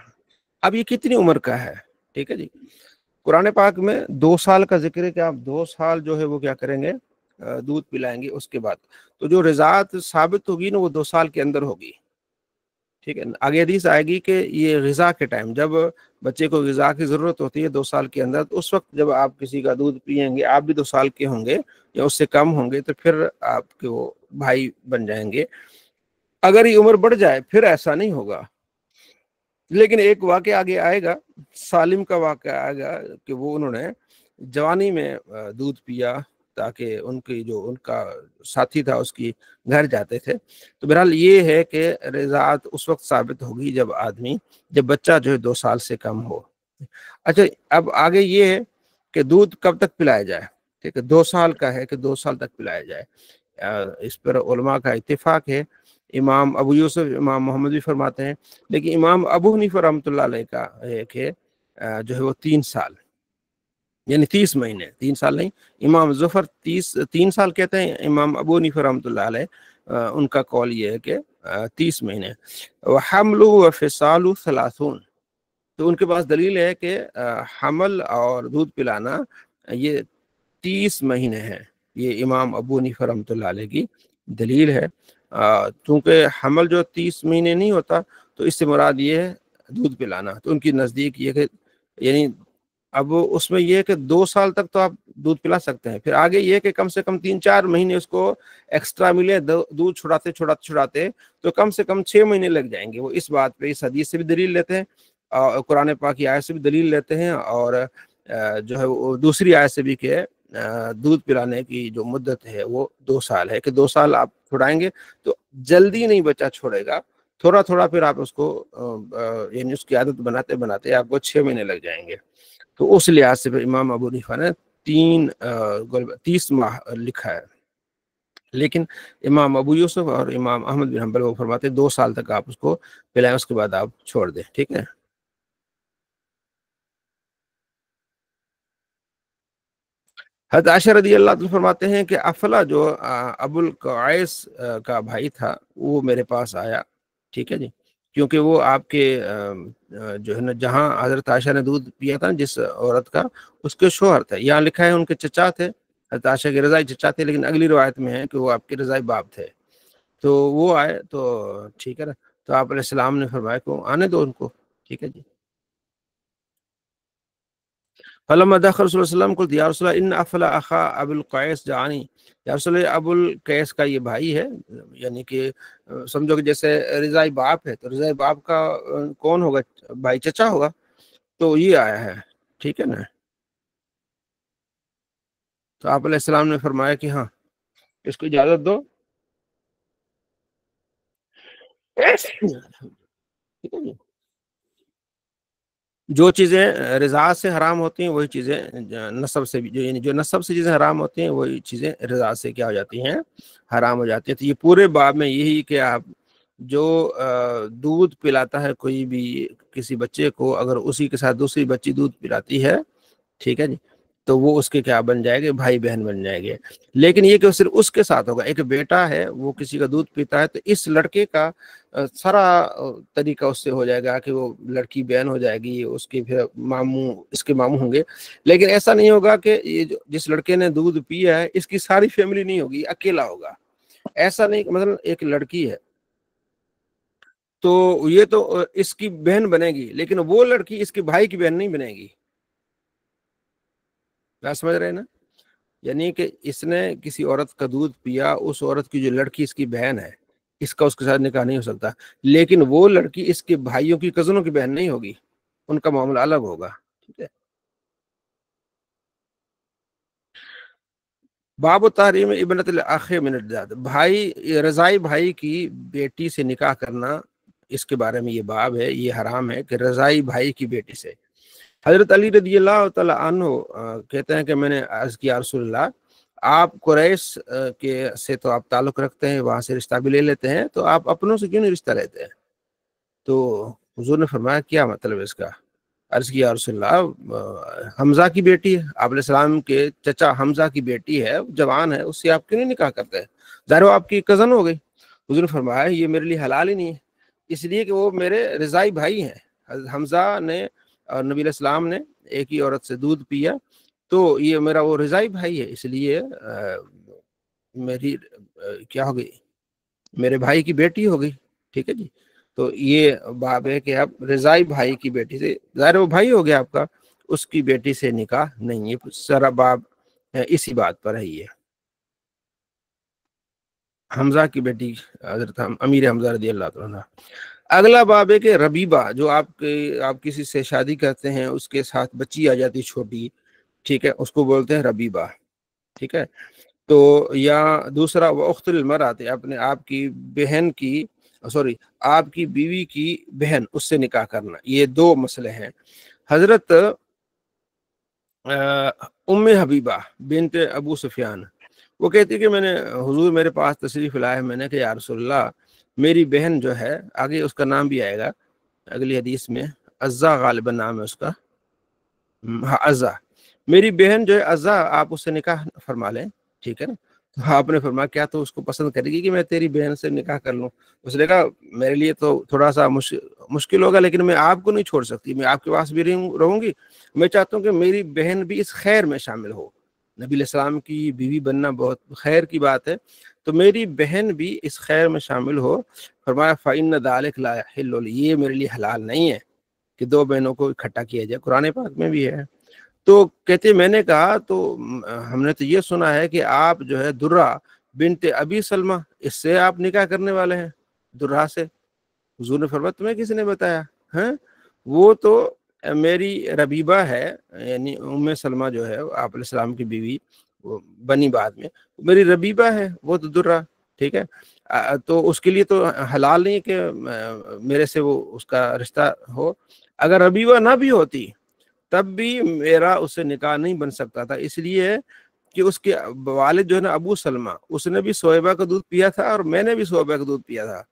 اب یہ کتنی عمر کا ہے؟ ٹھیک ہے جی، قرآن پاک میں 2 سال کا ذکر ہے کہ آپ 2 سال جو ہے وہ کیا کریں گے، دودھ پلائیں گے۔ اس کے بعد تو جو رضاعت ثابت ہوگی نا وہ 2 سال کے اندر ہوگی، ٹھیک ہے۔ آگے حدیث آئے گی کہ یہ غذا کے ٹائم جب بچے کو غذا کی ضرورت ہوتی ہے 2 سال کے اندر، تو اس وقت جب آپ کسی کا دودھ پیئیں گے، آپ بھی 2 سال کے ہوں گے یا اس سے کم ہوں گے، تو پھر آپ کے وہ بھائی بن جائیں گے۔ اگر یہ عمر بڑھ جائے پھر ایسا نہیں ہوگا، لیکن ایک واقعہ آگے آئے گا، سالم کا واقعہ آئے گا کہ وہ انہوں نے جوانی میں دودھ پیا تاکہ ان کا ساتھی تھا اس کی گھر جاتے تھے. تو بہرحال یہ ہے کہ رضاعت اس وقت ثابت ہوگی جب بچہ جو ہے 2 سال سے کم ہو. اچھا اب آگے یہ ہے کہ دودھ کب تک پلایا جائے. ٹھیک ہے 2 سال کا ہے کہ 2 سال تک پلایا جائے. اس پر علماء کا اتفاق ہے. امام ابو یوسف امام محمد بھی فرماتے ہیں، لیکن امام ابو حنیفہ رحمۃ اللہ علیہ کا ہے کہ جو ہے وہ 3 سال یعنی 30 مہینے. 3 سال نہیں، امام ظفر 3 سال کہتے ہیں. امام ابو حنیفہ رحمۃ اللہ علیہ ان کا قول یہ ہے کہ 30 مہینے. وحمل وفصال 30، تو ان کے پاس دلیل ہے کہ حمل اور دودھ پلانا یہ 30 مہینے ہے. یہ امام ابو حنیفہ رحمۃ اللہ علیہ کی دلیل ہے. چونکہ حمل جو 30 مہینے نہیں ہوتا تو اس سے مراد یہ ہے دودھ پلانا. تو ان کی نزدیک یہ کہ یعنی اب اس میں یہ ہے کہ 2 سال تک تو آپ دودھ پلا سکتے ہیں، پھر آگے یہ کہ کم سے کم 3-4 مہینے اس کو ایکسٹرا ملے دودھ چھڑاتے تو کم سے کم 6 مہینے لگ جائیں گے. وہ اس بات پہ اس حدیث سے بھی دلیل لیتے ہیں، قرآن پاک کی آیت سے بھی دلیل لیتے ہیں، اور جو ہے وہ دوسری آیت سے بھی کہ دودھ پلانے کی جو مدت ہے وہ 2 سال ہے، کہ 2 سال آپ چھڑائیں گے تو جلدی نہیں بچہ چھوڑے گا، تھوڑا تھوڑا پھر آپ اس کو یعنی اس کی عادت بناتے بناتے آپ کو 6 مہینے لگ جائیں گے. تو اس لحاظ سے پھر امام ابو حنیفہ نے 30 ماہ لکھا ہے. لیکن امام ابو یوسف اور امام احمد بن حنبل وہ فرماتے 2 سال تک آپ اس کو پلائیں، اس کے بعد آپ چھوڑ دیں. ٹھیک ہے. حضرت عائشہ رضی اللہ عنہ فرماتے ہیں کہ افلا جو ابو القعیس کا بھائی تھا وہ میرے پاس آیا. ٹھیک ہے جی، کیونکہ وہ آپ کے جو ہے نا جہاں حضرت عائشہ نے دودھ پیا تھا جس عورت کا، اس کے شوہر تھے. یہاں لکھا ہے ان کے چچا تھے، حضرت عائشہ کے رضائی چچا تھے، لیکن اگلی روایت میں ہے کہ وہ آپ کے رضائی باپ تھے. تو وہ آئے تو ٹھیک ہے نا، تو آپ علیہ السلام نے فرمایا کہ آنے دو ان کو. ٹھیک ہے جی. فلما دخل رسول اللہ علیہ وسلم قلت یا رسول اللہ ان افلا اخا ابو القیس جانی. یا رسول اللہ ابو القیس کا یہ بھائی ہے، یعنی کہ سمجھو کہ جیسے رضائی باپ ہے تو رضائی باپ کا کون ہوگا؟ بھائی چچا ہوگا. تو یہ آیا ہے. ٹھیک ہے نا. تو آپ علیہ السلام نے فرمایا کہ ہاں اس کو اجازت دو. ٹھیک ہے جی. جو چیزیں رضاعت سے حرام ہوتی ہیں وہی چیزیں نسب سے بھی، یعنی جو نسب سے چیزیں حرام ہوتی ہیں وہی چیزیں رضاعت سے کیا ہو جاتی ہیں؟ حرام ہو جاتی ہیں. تو یہ پورے باب میں یہی کہ آپ جو دودھ پلاتا ہے کوئی بھی کسی بچے کو، اگر اسی کے ساتھ دوسری بچی دودھ پلاتی ہے، ٹھیک ہے جی، تو وہ اس کے کیا بن جائے گے؟ بھائی بہن بن جائے گے. لیکن یہ کہ صرف اس کے ساتھ ہوگا. ایک بیٹا ہے وہ کسی کا دودھ پیتا ہے تو اس لڑکے کا سارا طریقہ اس سے ہو جائے گا کہ وہ لڑکی بہن ہو جائے گی، اس کے پھر ماموں اس کے ماموں ہوں گے. لیکن ایسا نہیں ہوگا کہ یہ جس لڑکے نے دودھ پیا ہے اس کی ساری فیملی نہیں ہوگی، اکیلا ہوگا. ایسا نہیں کہ مثلا ایک لڑکی ہے تو یہ تو اس کی بہن بنے گی، لیکن وہ لڑکی اس کے بھائی کی بہن نہیں بنے گی. کیا سمجھ رہے ہیں نا؟ یعنی کہ اس نے کسی عورت کا دودھ پیا، اس عورت کی جو لڑکی اس کی بہن ہے، اس کا اس کے ساتھ نکاح نہیں ہو سکتا. لیکن وہ لڑکی اس کے بھائیوں کی کزنوں کی بہن نہیں ہوگی، ان کا معاملہ الگ ہوگا. ٹھیک ہے. باب تحریم ابنت الاخ من الجد، بھائی رضائی بھائی کی بیٹی سے نکاح کرنا، اس کے بارے میں یہ باب ہے. یہ حرام ہے کہ رضائی بھائی کی بیٹی سے. حضرت علی رضی اللہ تعالی عنہ کہتے ہیں کہ میں نے عرض کیا رسول اللہ، آپ قریش کے سے تو آپ تعلق رکھتے ہیں، وہاں سے رشتہ بھی لے لیتے ہیں، تو آپ اپنوں سے کیوں نہیں رشتہ لیتے ہیں؟ تو حضور نے فرمایا کیا مطلب ہے اس کا؟ عرض کیا رسول اللہ حمزہ کی بیٹی ہے، آپ علیہ السلام کے چچا حمزہ کی بیٹی ہے، جوان ہے، اس سے آپ کیوں نہیں نکاح کرتے ہیں؟ ظاہر وہ آپ کی کزن ہو گئی. حضور نے فرمایا یہ میرے لیے حلال ہی نہیں ہے، اس لیے کہ وہ میرے رضائی بھائی ہیں. حمزہ نے اور نبی علیہ السلام نے ایک ہی عورت سے دودھ پیا، تو یہ میرا وہ رضائی بھائی ہے، اس لیے میری کیا ہو گئی؟ میرے بھائی کی بیٹی ہو گئی. ٹھیک ہے جی. تو یہ باب ہے کہ اب رضائی بھائی کی بیٹی سے، ظاہر وہ بھائی ہو گیا آپ کا، اس کی بیٹی سے نکاح نہیں ہے. سارا باب اسی بات پر ہے. یہ حمزہ کی بیٹی حضرت امیر حمزہ رضی اللہ عنہ. اگلا باب ہے کہ ربیبہ، جو آپ کسی سے شادی کرتے ہیں، اس کے ساتھ بچی آ جاتی چھوٹی، ٹھیک ہے، اس کو بولتے ہیں ربیبہ، ٹھیک ہے. تو یا دوسرا وہ اخت المرأۃ، اپنے آپ کی بہن کی، سوری آپ کی بیوی کی بہن، اس سے نکاح کرنا. یہ دو مسئلے ہیں. حضرت ام حبیبہ بنت ابو سفیان، وہ کہتی کہ میں نے حضور میرے پاس تشریف لائے، میں نے کہا یا رسول اللہ میری بہن جو ہے، آگے اس کا نام بھی آئے گا اگلی حدیث میں، عزا غالباً نام ہے اس کا، ہاں عزا، میری بہن جو ہے عزا، آپ اس سے نکاح فرما لیں. ٹھیک ہے نا. تو آپ نے فرمایا کیا تو اس کو پسند کرے گی کہ میں تیری بہن سے نکاح کر لوں؟ اس نے کہا میرے لیے تو تھوڑا سا مشکل ہوگا، لیکن میں آپ کو نہیں چھوڑ سکتی، میں آپ کے پاس بھی رہوں گی. میں چاہتا ہوں کہ میری بہن بھی اس خیر میں شامل ہو. نبی علیہ السلام کی بیوی بننا بہت خیر کی بات ہے، تو میری بہن بھی اس خیر میں شامل ہو. فرمایا فَإِنَّ ذَلِكَ لَا يَحِلُّ لِي، یہ میرے لیے حلال نہیں ہے کہ دو بہنوں کو اکٹھا کیا جائے، قرآن پاک میں بھی ہے. تو کہتے میں نے کہا تو ہم نے تو یہ سنا ہے کہ آپ جو ہے درہ بنت ابی سلمہ، اس سے آپ نکاح کرنے والے ہیں، درہ سے. حضور نے فرمایا تمہیں کس نے بتایا؟ ہیں وہ تو میری ربیبہ ہے، یعنی ام سلمہ جو ہے آپ علیہ السلام کی بیوی، وہ بنی بعد میں، میری ربیبہ ہے، وہ تو درہ. ٹھیک ہے. تو اس کے لیے تو حلال نہیں کہ میرے سے وہ اس کا رشتہ ہو. اگر ربیبہ نہ بھی ہوتی تب بھی میرا اس سے نکاح نہیں بن سکتا تھا، اس لیے کہ اس کے والد جو ہے نا ابو سلمہ، اس نے بھی صہیبہ کا دودھ پیا تھا اور میں نے بھی صہیبہ کا دودھ پیا تھا،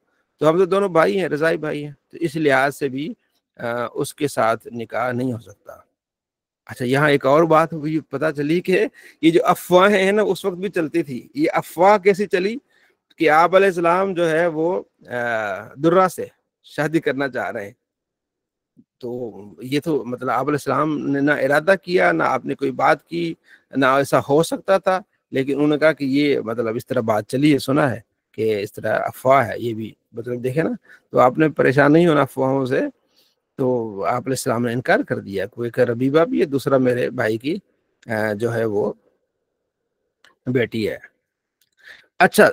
تو ہم تو دونوں بھائی ہیں، رضائی بھائی ہیں. تو اس لحاظ سے بھی اس کے ساتھ نکاح نہیں ہو سکتا. اچھا یہاں ایک اور بات ہوئی پتہ چلی کہ یہ جو افواہیں ہیں نا اس وقت بھی چلتی تھی. یہ افواہ کیسی چلی کہ آپ علیہ السلام جو ہے وہ درہ سے شادی کرنا چاہ رہے ہیں. تو یہ تو مطلب آپ علیہ السلام نے نہ ارادہ کیا، نہ آپ نے کوئی بات کی، نہ ایسا ہو سکتا تھا، لیکن انہوں نے کہا کہ یہ مطلب اس طرح بات چلی ہے، سنا ہے کہ اس طرح افواہ ہے. یہ بھی مطلب دیکھیں نا، تو آپ نے پریشان نہیں ہونا افواہوں سے. تو آپ علیہ السلام نے انکار کر دیا، کوئی کہ ربیبہ بھی ہے، دوسرا میرے بھائی کی جو ہے وہ بیٹی ہے. اچھا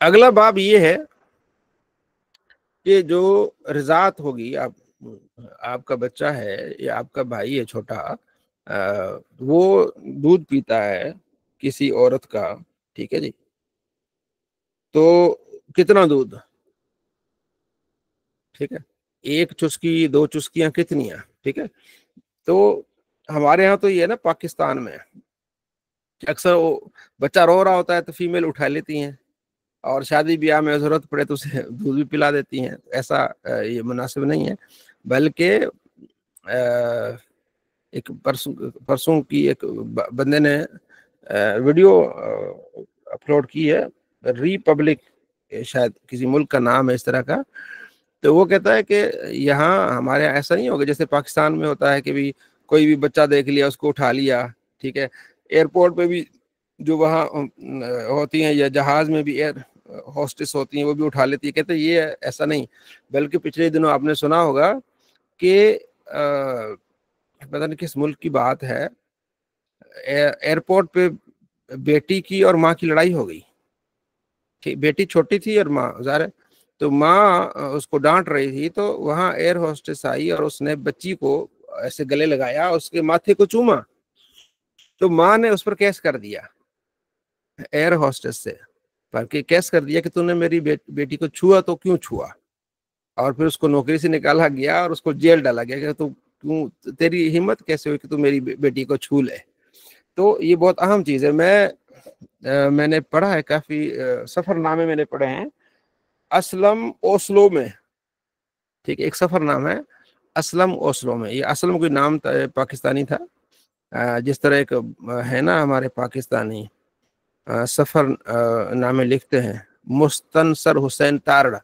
اگلا باب یہ ہے کہ جو رضاعت ہوگی، آپ کا بچہ ہے یا آپ کا بھائی ہے چھوٹا، وہ دودھ پیتا ہے کسی عورت کا، ٹھیک ہے جی، تو کتنا دودھ؟ ٹھیک ہے، ایک چسکی، دو چسکیاں، کتنی ہیں؟ ٹھیک ہے. تو ہمارے ہاں تو یہ ہے نا پاکستان میں کہ اکثر وہ بچہ رو رہا ہوتا ہے تو فیمیل اٹھا لیتی ہیں، اور شادی بیاہ میں ضرورت پڑے تو اسے دودھ بھی پلا دیتی ہیں. ایسا یہ مناسب نہیں ہے، بلکہ ایک پرسوں کی ایک بندے نے ویڈیو اپلوڈ کی ہے، ریپبلک شاید کسی ملک کا نام ہے اس طرح کا. تو وہ کہتا ہے کہ یہاں ہمارے یہاں ایسا نہیں ہوگا جیسے پاکستان میں ہوتا ہے کہ بھی کوئی بھی بچہ دیکھ لیا اس کو اٹھا لیا. ٹھیک ہے. ایئرپورٹ پہ بھی جو وہاں ہوتی ہیں یا جہاز میں بھی ایئر ہوسٹس ہوتی ہیں وہ بھی اٹھا لیتی ہے. کہتے ہیں یہ ایسا نہیں، بلکہ پچھلے دنوں آپ نے سنا ہوگا کہ پتہ نہیں کس ملک کی بات ہے، ایئرپورٹ پہ بیٹی کی اور ماں کی لڑائی ہو گئی. بیٹی چھوٹی تھی اور ماں ظاہر ہے، تو ماں اس کو ڈانٹ رہی تھی، تو وہاں ایئر ہوسٹس آئی اور اس نے بچی کو ایسے گلے لگایا، اس کے ماتھے کو چوما، تو ماں نے اس پر کیس کر دیا ایئر ہوسٹس سے، بلکہ کیس کر دیا کہ تو نے میری بیٹی کو چھوا تو کیوں چھوا، اور پھر اس کو نوکری سے نکالا گیا اور اس کو جیل ڈالا گیا کہ تو کیوں، تیری ہمت کیسے ہوئی کہ تو میری بیٹی کو چھو لے. تو یہ بہت اہم چیز ہے. میں نے پڑھا ہے، کافی سفر نامے میں نے پڑھے ہیں اسلم اوسلو میں. ٹھیک ہے، ایک سفر نام ہے اسلم اوسلو میں. یہ اسلم کوئی نام تھا، پاکستانی تھا، جس طرح ایک ہے نا ہمارے پاکستانی سفر نامے لکھتے ہیں، مستنصر حسین تارڑ،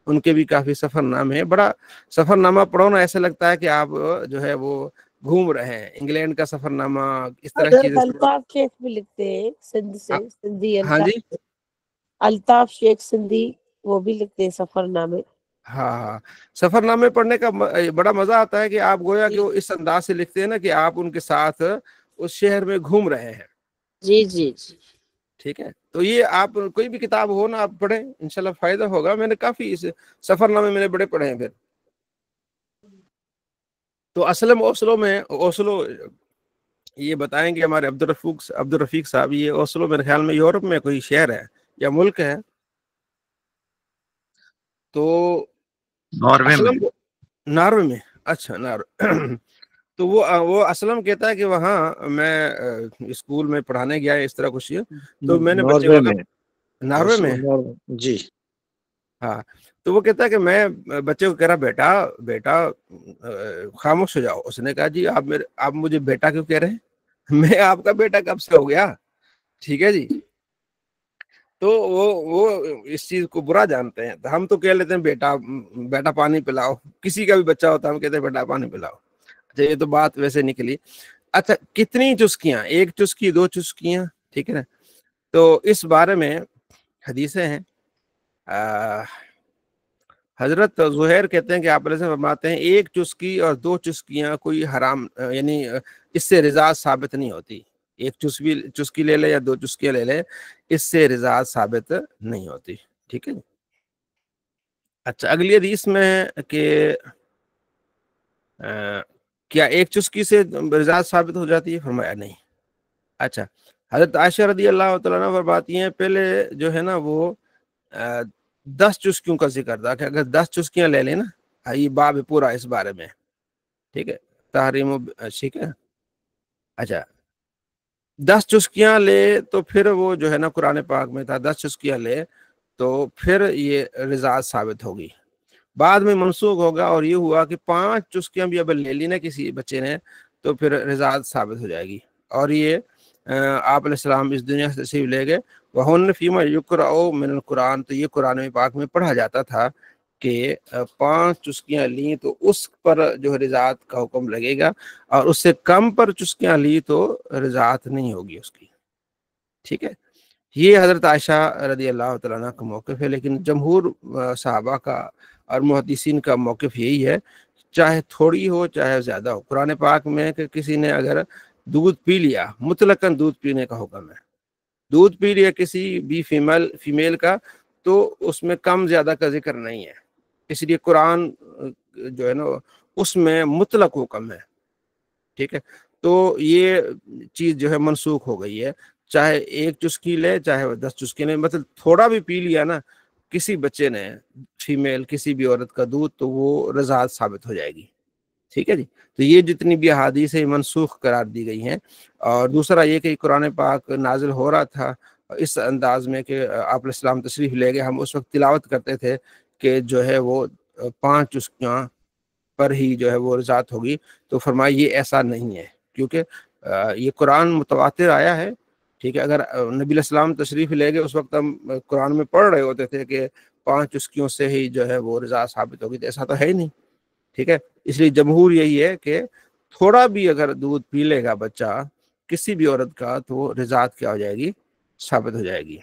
ان کے بھی کافی سفر نامے ہیں. بڑا سفر نامہ پڑھو نا ایسا لگتا ہے کہ آپ جو ہے وہ گھوم رہے ہیں. انگلینڈ کا سفر نامہ، اس طرح کی چیزیں. الطاف شیخ بھی لکھتے ہیں سندھ سے، سندھی ہاں جی، الطاف شیخ سندھی، وہ بھی لکھتے ہیں سفر نامے. ہاں سفر نامے پڑھنے کا بڑا مزہ آتا ہے کہ آپ گویا کہ وہ اس انداز سے لکھتے ہیں نا کہ آپ ان کے ساتھ اس شہر میں گھوم رہے ہیں. جی جی جی. ٹھیک ہے. تو یہ آپ کوئی بھی کتاب ہو نا آپ پڑھیں، انشاءاللہ فائدہ ہوگا. میں نے کافی اس سفر نامے میں نے بڑے پڑھے ہیں. پھر تو اسلم اوسلو میں، اوسلو یہ بتائیں کہ ہمارے عبدالرفیق صاحب، یہ اوسلو میرے خیال میں یورپ میں کوئی شہر ہے یا ملک ہے، تو ناروے میں، ناروے میں، اچھا ناروے تو وہ اسلم کہتا ہے کہ وہاں میں اسکول میں پڑھانے گیا اس طرح کچھ، تو میں نے بچے ناروے کو میں، ناروے میں، جی ہاں، تو وہ کہتا ہے کہ میں بچے کو کہہ رہا بیٹا خاموش ہو جاؤ. اس نے کہا جی آپ مجھے بیٹا کیوں کہہ رہے ہیں؟ میں آپ کا بیٹا کب سے ہو گیا؟ ٹھیک ہے جی. تو وہ اس چیز کو برا جانتے ہیں. ہم تو کہہ لیتے ہیں بیٹا پانی پلاؤ، کسی کا بھی بچہ ہوتا ہے ہم کہتے ہیں بیٹا پانی پلاؤ. اچھا یہ تو بات ویسے نکلی. اچھا کتنی چسکیاں، ایک چسکی، دو چسکیاں، ٹھیک ہے نا. تو اس بارے میں حدیثیں ہیں. حضرت زہیر کہتے ہیں کہ آپ علیہ فرماتے ہیں ایک چسکی اور دو چسکیاں کوئی حرام، یعنی اس سے رضا ثابت نہیں ہوتی. ایک چسکی لے لے یا دو چسکیاں لے لے، اس سے رضا ثابت نہیں ہوتی. ٹھیک ہے. اچھا اگلی حدیث میں کہ کیا ایک چسکی سے رضا ثابت ہو جاتی ہے؟ فرمایا نہیں. اچھا حضرت عائشہ رضی اللہ تعالیٰ عنہ فرماتی ہیں پہلے جو ہے نا وہ 10 چسکیوں کا ذکر تھا کہ اگر 10 چسکیاں لے لیں نا، یہ باب پورا اس بارے میں. ٹھیک ہے. تحریم، ٹھیک ہے. اچھا 10 چسکیاں لے تو پھر وہ جو ہے نا قرآن پاک میں تھا 10 چسکیاں لے تو پھر یہ رضاعت ثابت ہوگی. بعد میں منسوخ ہوگا اور یہ ہوا کہ 5 چسکیاں بھی اگر لے لی نا کسی بچے نے تو پھر رضاعت ثابت ہو جائے گی. اور یہ آپ علیہ السلام اس دنیا سے تشریف لے گئے. وَهُنَّ فِيمَا يُقْرَأُ مِنَ الْقُرْآنِ، تو یہ قرآن پاک میں پڑھا جاتا تھا کہ 5 چسکیاں لیں تو اس پر جو رضاعت کا حکم لگے گا، اور اس سے کم پر چسکیاں لی تو رضاعت نہیں ہوگی اس کی. ٹھیک ہے. یہ حضرت عائشہ رضی اللہ تعالیٰ عنہ کا موقف ہے. لیکن جمہور صحابہ کا اور محدثین کا موقف یہی ہے چاہے تھوڑی ہو چاہے زیادہ ہو. قرآن پاک میں کہ کسی نے اگر دودھ پی لیا، مطلقاً دودھ پینے کا حکم ہے. دودھ پی لیا کسی بھی فیمیل کا تو اس میں کم زیادہ کا ذکر نہیں ہے. اس لیے قرآن جو ہے نا اس میں مطلق حکم ہے. ٹھیک ہے. تو یہ چیز جو ہے منسوخ ہو گئی ہے. چاہے ایک چسکی لے چاہے 10 چسکی لے، مطلب تھوڑا بھی پی لیا نا کسی بچے نے، فیمیل کسی بھی عورت کا دودھ، تو وہ رضاعت ثابت ہو جائے گی. ٹھیک ہے جی. تو یہ جتنی بھی احادیث ہیں منسوخ قرار دی گئی ہیں. اور دوسرا یہ کہ قرآن پاک نازل ہو رہا تھا اس انداز میں کہ آپ علیہ السلام تشریف لے گئے، ہم اس وقت تلاوت کرتے تھے کہ جو ہے وہ 5 چسکیاں پر ہی جو ہے وہ رضاعت ہوگی. تو فرمایا یہ ایسا نہیں ہے، کیونکہ یہ قرآن متواتر آیا ہے. ٹھیک ہے. اگر نبی علیہ السلام تشریف لے گئے اس وقت ہم قرآن میں پڑھ رہے ہوتے تھے کہ 5 چسکیوں سے ہی جو ہے وہ رضاعت ثابت ہوگی، تو ایسا تو ہے ہی نہیں. ٹھیک ہے. اس لیے جمہور یہی ہے کہ تھوڑا بھی اگر دودھ پی لے گا بچہ کسی بھی عورت کا تو رضاعت کیا ہو جائے گی؟ ثابت ہو جائے گی.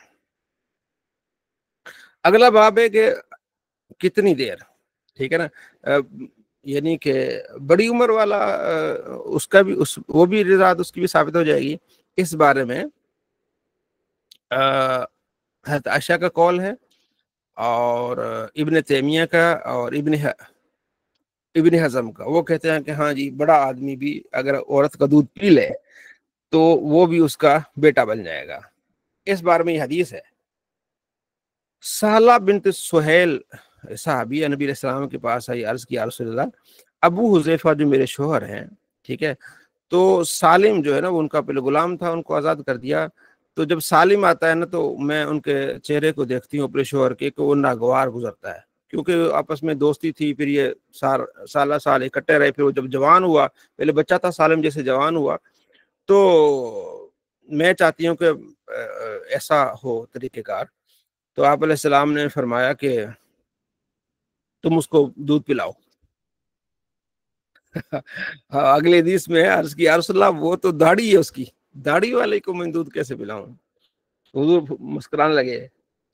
اگلا باب ہے کہ کتنی دیر. ٹھیک ہے نا. یعنی کہ بڑی عمر والا اس کا بھی وہ بھی رضاعت اس کی بھی ثابت ہو جائے گی. اس بارے میں حضرت عائشہ کا قول ہے اور ابن تیمیہ کا اور ابن حزم کا. وہ کہتے ہیں کہ ہاں جی بڑا آدمی بھی اگر عورت کا دودھ پی لے تو وہ بھی اس کا بیٹا بن جائے گا. اس بارے میں یہ حدیث ہے. سہلہ بنت سہیل صحابی نبی علیہ السلام کے پاس آئی، عرض کی یا رسول اللہ، ابو حذیفہ جو میرے شوہر ہیں، ٹھیک ہے، تو سالم جو ہے نا وہ ان کا پہلے غلام تھا، ان کو آزاد کر دیا. تو جب سالم آتا ہے نا تو میں ان کے چہرے کو دیکھتی ہوں اپنے شوہر کے کہ وہ ناگوار گزرتا ہے، کیونکہ آپس میں دوستی تھی. پھر یہ سال اکٹھے رہے. پھر وہ جب جوان ہوا، پہلے بچہ تھا سالم، جیسے جوان ہوا تو میں چاہتی ہوں کہ ایسا ہو طریقہ کار. تو آپ علیہ السلام نے فرمایا کہ تم اس کو دودھ پلاؤ. اگلے حدیث میں عرض کی یا رسول اللہ وہ تو داڑھی ہے اس کی، داڑھی والے کو میں دودھ کیسے پلاؤں؟ حضور مسکرانے لگے.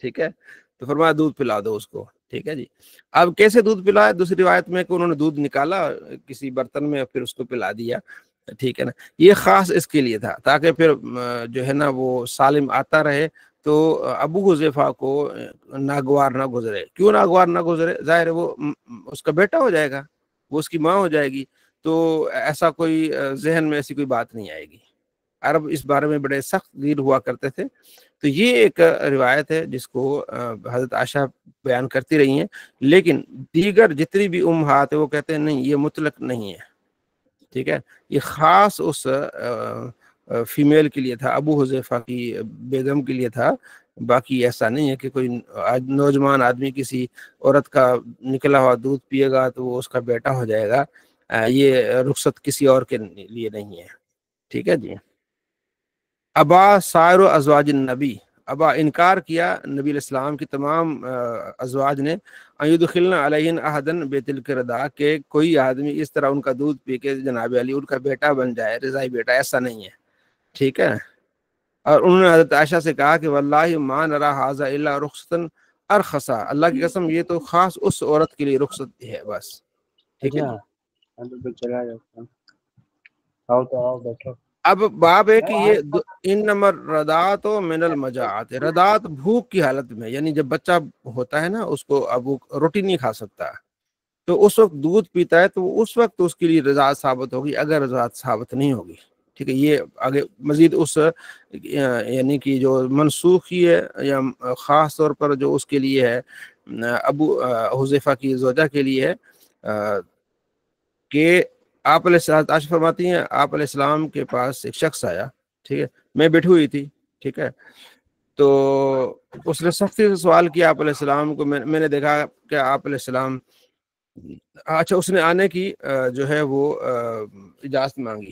ٹھیک ہے. تو فرمایا دودھ پلا دو اس کو. ٹھیک ہے جی. اب کیسے دودھ پلایا؟ دوسری روایت میں کہ انہوں نے دودھ نکالا کسی برتن میں، پھر اس کو پلا دیا. ٹھیک ہے نا. یہ خاص اس کے لیے تھا تاکہ پھر جو ہے نا وہ سالم آتا رہے تو ابو حذیفہ کو ناگوار نہ گزرے. کیوں ناگوار نہ گزرے؟ ظاہر ہے وہ اس کا بیٹا ہو جائے گا، وہ اس کی ماں ہو جائے گی، تو ایسا کوئی ذہن میں ایسی کوئی بات نہیں آئے گی. عرب اس بارے میں بڑے سخت گیر ہوا کرتے تھے. تو یہ ایک روایت ہے جس کو حضرت عائشہ بیان کرتی رہی ہیں، لیکن دیگر جتنی بھی امہات ہیں وہ کہتے ہیں نہیں، یہ مطلق نہیں ہے. ٹھیک ہے، یہ خاص اس فیمیل کے لیے تھا، ابو حذیفہ کی بیگم کے لیے تھا. باقی ایسا نہیں ہے کہ کوئی نوجوان آدمی کسی عورت کا نکلا ہوا دودھ پیے گا تو وہ اس کا بیٹا ہو جائے گا. یہ رخصت کسی اور کے لیے نہیں ہے. ٹھیک ہے جی. ابا سائر ازواج النبی، ابا انکار کیا نبی علیہ السلام کی تمام ازواج نے، ایدخلنا علیہن احدن بتلک رضا، کہ کوئی آدمی اس طرح ان کا دودھ پی کے جناب علی ان کا بیٹا بن جائے، رضائی بیٹا، ایسا نہیں ہے. ٹھیک ہے. اور انہوں نے حضرت عائشہ سے کہا کہ واللہ ما نرا ھذا الا رخصتا ارخصا، اللہ کی قسم یہ تو خاص اس عورت کے لیے رخصت ہے بس. ٹھیک ہے. اب باب ہے کہ یہ انما الرضاعۃ من المجاعۃ، رضاعت بھوک کی حالت میں، یعنی جب بچہ ہوتا ہے نا اس کو اب وہ روٹی نہیں کھا سکتا تو اس وقت دودھ پیتا ہے تو اس وقت اس کے لیے رضاعت ثابت ہوگی، اگر رضاعت ثابت نہیں ہوگی. ٹھیک ہے. یہ آگے مزید اس یعنی کہ جو منسوخی ہے یا خاص طور پر جو اس کے لیے ہے ابو حذیفہ کی زوجہ کے لیے ہے کہ آپ علیہ السلام عائشہ فرماتی ہیں آپ علیہ السلام کے پاس ایک شخص آیا. ٹھیک ہے. میں بیٹھی ہوئی تھی. ٹھیک ہے. تو اس نے سختی سے سوال کیا آپ علیہ السلام کو. میں نے دیکھا کہ آپ علیہ السلام، اچھا اس نے آنے کی جو ہے وہ اجازت مانگی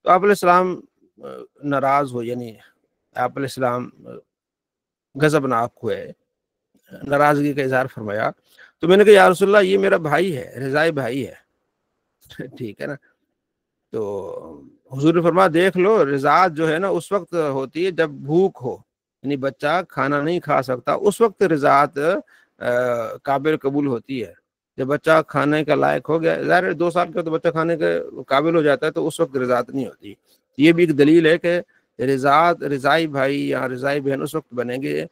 تو آپ علیہ السلام ناراض ہو، یعنی آپ علیہ السلام غضبناک ہوئے، ناراضگی کا اظہار فرمایا. تو میں نے کہا یا رسول اللہ یہ میرا بھائی ہے، رضائی بھائی ہے. ٹھیک ہے نا. تو حضور نے فرمایا دیکھ لو، رضاعت جو ہے نا اس وقت ہوتی ہے جب بھوک ہو، یعنی بچہ کھانا نہیں کھا سکتا، اس وقت رضاعت قابل قبول ہوتی ہے. جب بچہ کھانے کا لائق ہو گیا، ظاہر 2 سال کا تو بچہ کھانے کے قابل ہو جاتا ہے، تو اس وقت رضاعت نہیں ہوتی. یہ بھی ایک دلیل ہے کہ رضائی بھائی یا رضائی بہن اس وقت بنیں گے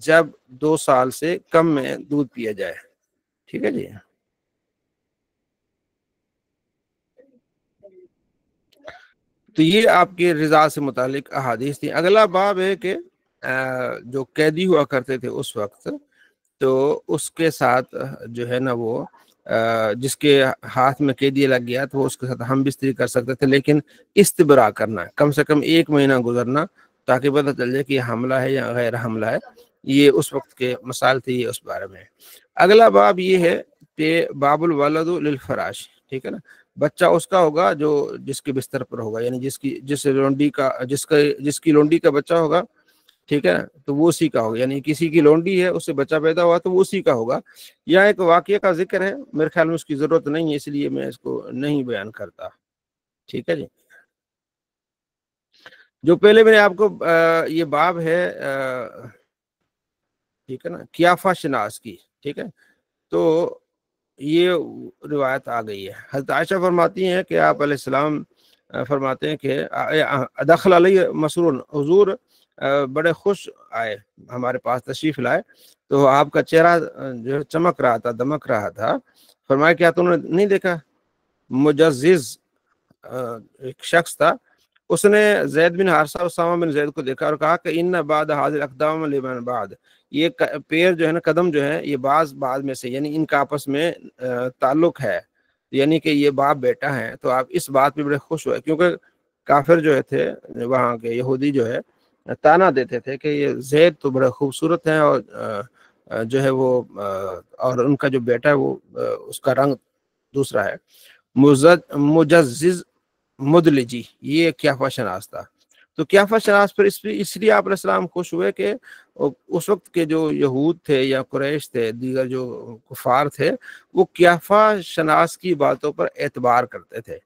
جب 2 سال سے کم میں دودھ پیا جائے. ٹھیک ہے جی. تو یہ آپ کی رضا سے متعلق احادیث تھی. اگلا باب ہے کہ جو قیدی ہوا کرتے تھے اس وقت، تو اس کے ساتھ جو ہے نا وہ جس کے ہاتھ میں قیدی لگ گیا تو وہ اس کے ساتھ ہم بستری کر سکتے تھے، لیکن استبراء کرنا، کم سے کم 1 مہینہ گزرنا تاکہ پتہ چل جائے کہ یہ حملہ ہے یا غیر حملہ ہے. یہ اس وقت کے مسائل تھے، یہ اس بارے میں. اگلا باب یہ ہے کہ باب الولد للفراش. ٹھیک ہے نا. بچہ اس کا ہوگا جو جس کے بستر پر ہوگا، یعنی جس کی لونڈی کا بچہ ہوگا. ٹھیک ہے. تو وہ اسی کا ہوگا، یعنی کسی کی لونڈی ہے اس سے بچہ پیدا ہوا تو وہ اسی کا ہوگا. یہاں ایک واقعہ کا ذکر ہے، میرے خیال میں اس کی ضرورت نہیں ہے، اس لیے میں اس کو نہیں بیان کرتا. ٹھیک ہے جی. جو پہلے میں نے آپ کو یہ باب ہے ٹھیک ہے نا قیافہ شناس کی. ٹھیک ہے. تو یہ روایت آ گئی ہے. حضرت عائشہ فرماتی ہیں کہ آپ علیہ السلام فرماتے ہیں کہ دخل علیہ مسرور، حضور بڑے خوش آئے ہمارے پاس تشریف لائے تو آپ کا چہرہ جو چمک رہا تھا، دمک رہا تھا. فرمایا کیا تم نے نہیں دیکھا؟ مجزز ایک شخص تھا، اس نے زید بن حارثہ اسامہ بن زید کو دیکھا اور کہا کہ ان بعد حاضر اقدام لمن بعد، یہ پیر جو ہے نا، قدم جو ہے، یہ بعض میں سے، یعنی ان کا آپس میں تعلق ہے، یعنی کہ یہ باپ بیٹا ہے. تو آپ اس بات پہ بڑے خوش ہوئے، کیونکہ کافر جو تھے وہاں کے یہودی جو ہے تانا دیتے تھے کہ یہ زید تو بڑے خوبصورت ہیں اور جو ہے وہ اور ان کا جو بیٹا ہے وہ اس کا رنگ دوسرا ہے. مجزز مدلجی، یہ قیافہ شناس تھا. تو قیافہ شناس پر اس لیے آپ علیہ السلام خوش ہوئے کہ اس وقت کے جو یہود تھے یا قریش تھے، دیگر جو کفار تھے، وہ قیافہ شناس کی باتوں پر اعتبار کرتے تھے.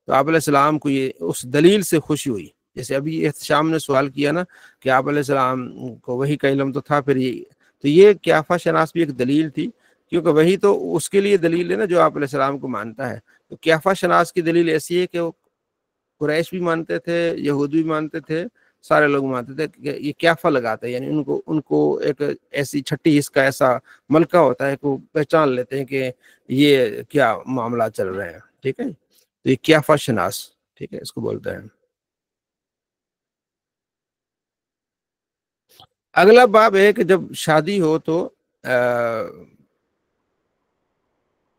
تو آپ علیہ السلام کو یہ اس دلیل سے خوشی ہوئی. جیسے ابھی احتشام نے سوال کیا نا کہ آپ علیہ السلام کو وحی کا علم تو تھا، پھر یہ قیافہ شناس بھی ایک دلیل تھی، کیونکہ وہی تو اس کے لیے دلیل ہے نا جو آپ علیہ السلام کو مانتا ہے. تو قیافہ شناس کی دلیل ایسی ہے کہ وہ قریش بھی مانتے تھے، یہود بھی مانتے تھے، سارے لوگ مانتے تھے کہ یہ قیافہ لگاتا ہے، یعنی ان کو ایک ایسی چھٹی حص کا ایسا ملکہ ہوتا ہے کہ وہ پہچان لیتے ہیں کہ یہ کیا معاملات چل رہے ہیں. ٹھیک ہے. تو یہ قیافہ شناس، ٹھیک ہے، اس کو بولتے ہیں. اگلا باب ہے کہ جب شادی ہو تو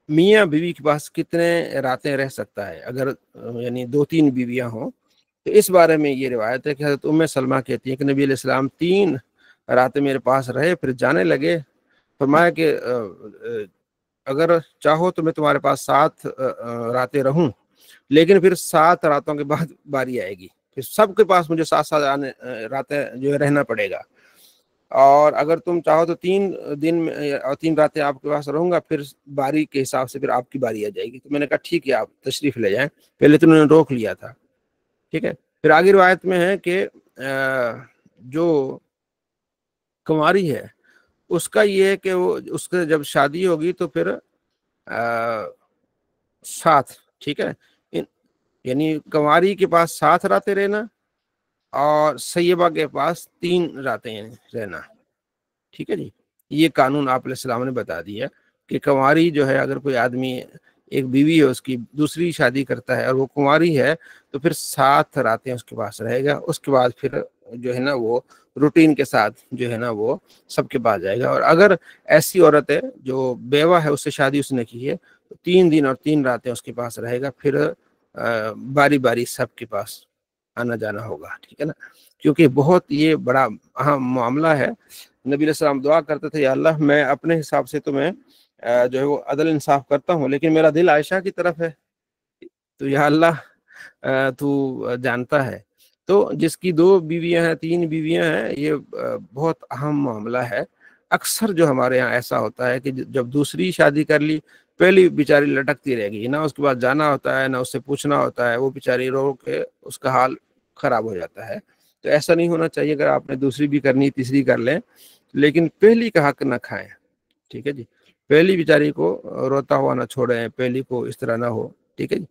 میاں بیوی کے پاس کتنے راتیں رہ سکتا ہے، اگر یعنی 2-3 بیویاں ہوں تو اس بارے میں یہ روایت ہے کہ حضرت ام سلمہ کہتی ہیں کہ نبی علیہ السلام 3 راتیں میرے پاس رہے، پھر جانے لگے، فرمایا کہ اگر چاہو تو میں تمہارے پاس 7 راتیں رہوں، لیکن پھر 7 راتوں کے بعد باری آئے گی، پھر سب کے پاس مجھے 7 راتیں جو ہے رہنا پڑے گا، اور اگر تم چاہو تو 3 دن میں اور 3 راتیں آپ کے پاس رہوں گا، پھر باری کے حساب سے پھر آپ کی باری آ جائے گی۔ تو میں نے کہا ٹھیک ہے آپ تشریف لے جائیں، پہلے تو انہوں نے روک لیا تھا، ٹھیک ہے۔ پھر آگے روایت میں ہے کہ جو کنواری ہے اس کا یہ ہے کہ وہ اس کے جب شادی ہوگی تو پھر 7، ٹھیک ہے، یعنی کنواری کے پاس 7 راتیں رہنا اور سیبہ کے پاس 3 راتیں رہنا، ٹھیک ہے جی۔ یہ قانون آپ علیہ السلام نے بتا دیا کہ کنواری جو ہے، اگر کوئی آدمی ایک بیوی ہے اس کی دوسری شادی کرتا ہے اور وہ کنواری ہے تو پھر 7 راتیں اس کے پاس رہے گا، اس کے بعد پھر جو ہے نا وہ روٹین کے ساتھ جو ہے نا وہ سب کے پاس جائے گا۔ اور اگر ایسی عورت ہے جو بیوہ ہے، اس سے شادی اس نے کی ہے، تو 3 دن اور 3 راتیں اس کے پاس رہے گا، پھر باری باری سب کے پاس آنا جانا ہوگا، ٹھیک ہے نا، کیونکہ بہت یہ بڑا اہم معاملہ ہے۔ نبی علیہ السلام دعا کرتے تھے، یا اللہ میں اپنے حساب سے تو میں جو ہے وہ عدل انصاف کرتا ہوں، لیکن میرا دل عائشہ کی طرف ہے، تو یا اللہ تو جانتا ہے۔ تو جس کی 2 بیویاں ہیں 3 بیویاں ہیں، یہ بہت اہم معاملہ ہے۔ اکثر جو ہمارے ہاں ایسا ہوتا ہے کہ جب دوسری شادی کر لی، پہلی بیچاری لٹکتی رہ گئی، نہ اس کے بعد جانا ہوتا ہے، نہ اس سے پوچھنا ہوتا ہے، وہ بیچاری رو کے اس کا حال خراب ہو جاتا ہے۔ تو ایسا نہیں ہونا چاہیے، اگر آپ نے دوسری بھی کرنی، تیسری کر لیں، لیکن پہلی کا حق نہ کھائیں، ٹھیک ہے جی۔ پہلی بیچاری کو روتا ہوا نہ چھوڑیں، پہلی کو اس طرح نہ ہو، ٹھیک ہے جی۔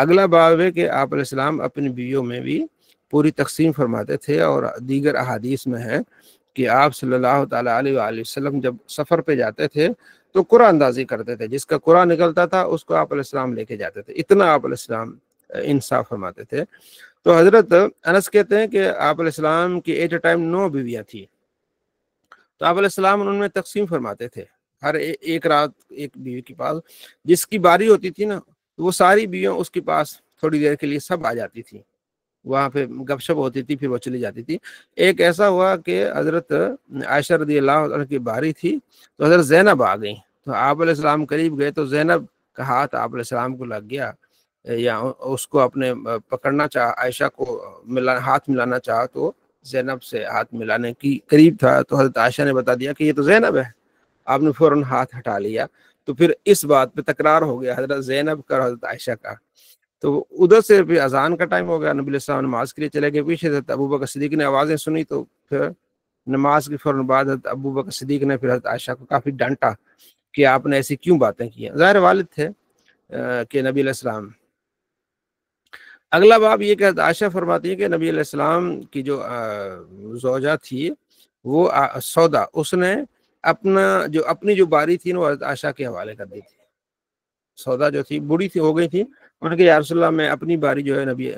اگلا باب ہے کہ آپ علیہ السلام اپنی بیویوں میں بھی پوری تقسیم فرماتے تھے، اور دیگر احادیث میں ہے کہ آپ صلی اللہ تعالیٰ علیہ وآلہ وسلم جب سفر پہ جاتے تھے تو قرآن اندازی کرتے تھے، جس کا قرآن نکلتا تھا اس کو آپ علیہ السلام لے کے جاتے تھے، اتنا آپ علیہ السلام انصاف فرماتے تھے۔ تو حضرت انس کہتے ہیں کہ آپ علیہ السلام کی ایٹ اے ٹائم 9 بیویاں تھیں، تو آپ علیہ السلام ان میں تقسیم فرماتے تھے، ہر ایک رات ایک بیوی کے پاس جس کی باری ہوتی تھی نا، وہ ساری بیویاں اس کے پاس تھوڑی دیر کے لیے سب آ جاتی تھی، وہاں پہ گپ شپ ہوتی تھی، پھر وہ چلی جاتی تھی۔ ایک ایسا ہوا کہ حضرت عائشہ رضی اللہ عنہ کی باری تھی، تو حضرت زینب آ گئیں، تو آپ علیہ السلام قریب گئے تو زینب کا ہاتھ آپ علیہ السلام کو لگ گیا، یا اس کو اپنے پکڑنا چاہا، عائشہ کو ہاتھ ملانا چاہا تو زینب سے ہاتھ ملانے کی قریب تھا، تو حضرت عائشہ نے بتا دیا کہ یہ تو زینب ہے، آپ نے فوراً ہاتھ ہٹا لیا۔ تو پھر اس بات پہ تکرار ہو گیا حضرت زینب کا اور حضرت عائشہ کا۔ تو ادھر سے پھر اذان کا ٹائم ہو گیا، نبی علیہ السلام نماز کے لیے چلے گئے، پیچھے سے ابوبکر صدیق نے آوازیں سنی، تو پھر نماز کے فوراً بعد حضرت ابوبکر صدیق نے پھر حضرت عائشہ کو کافی ڈانٹا کہ آپ نے ایسی کیوں باتیں کی ہیں، ظاہر والد تھے کہ نبی علیہ السلام۔ اگلا باب یہ کہ حضرت عائشہ فرماتی ہے کہ نبی علیہ السلام کی جو زوجہ تھی وہ سودا، اس نے اپنی جو باری تھی وہ حضرت عائشہ کے حوالے کر دی تھی۔ سودا جو تھی بوڑھی تھی، ہو گئی تھی، انہوں نے کہا یا رسول اللہ میں اپنی باری جو ہے نبی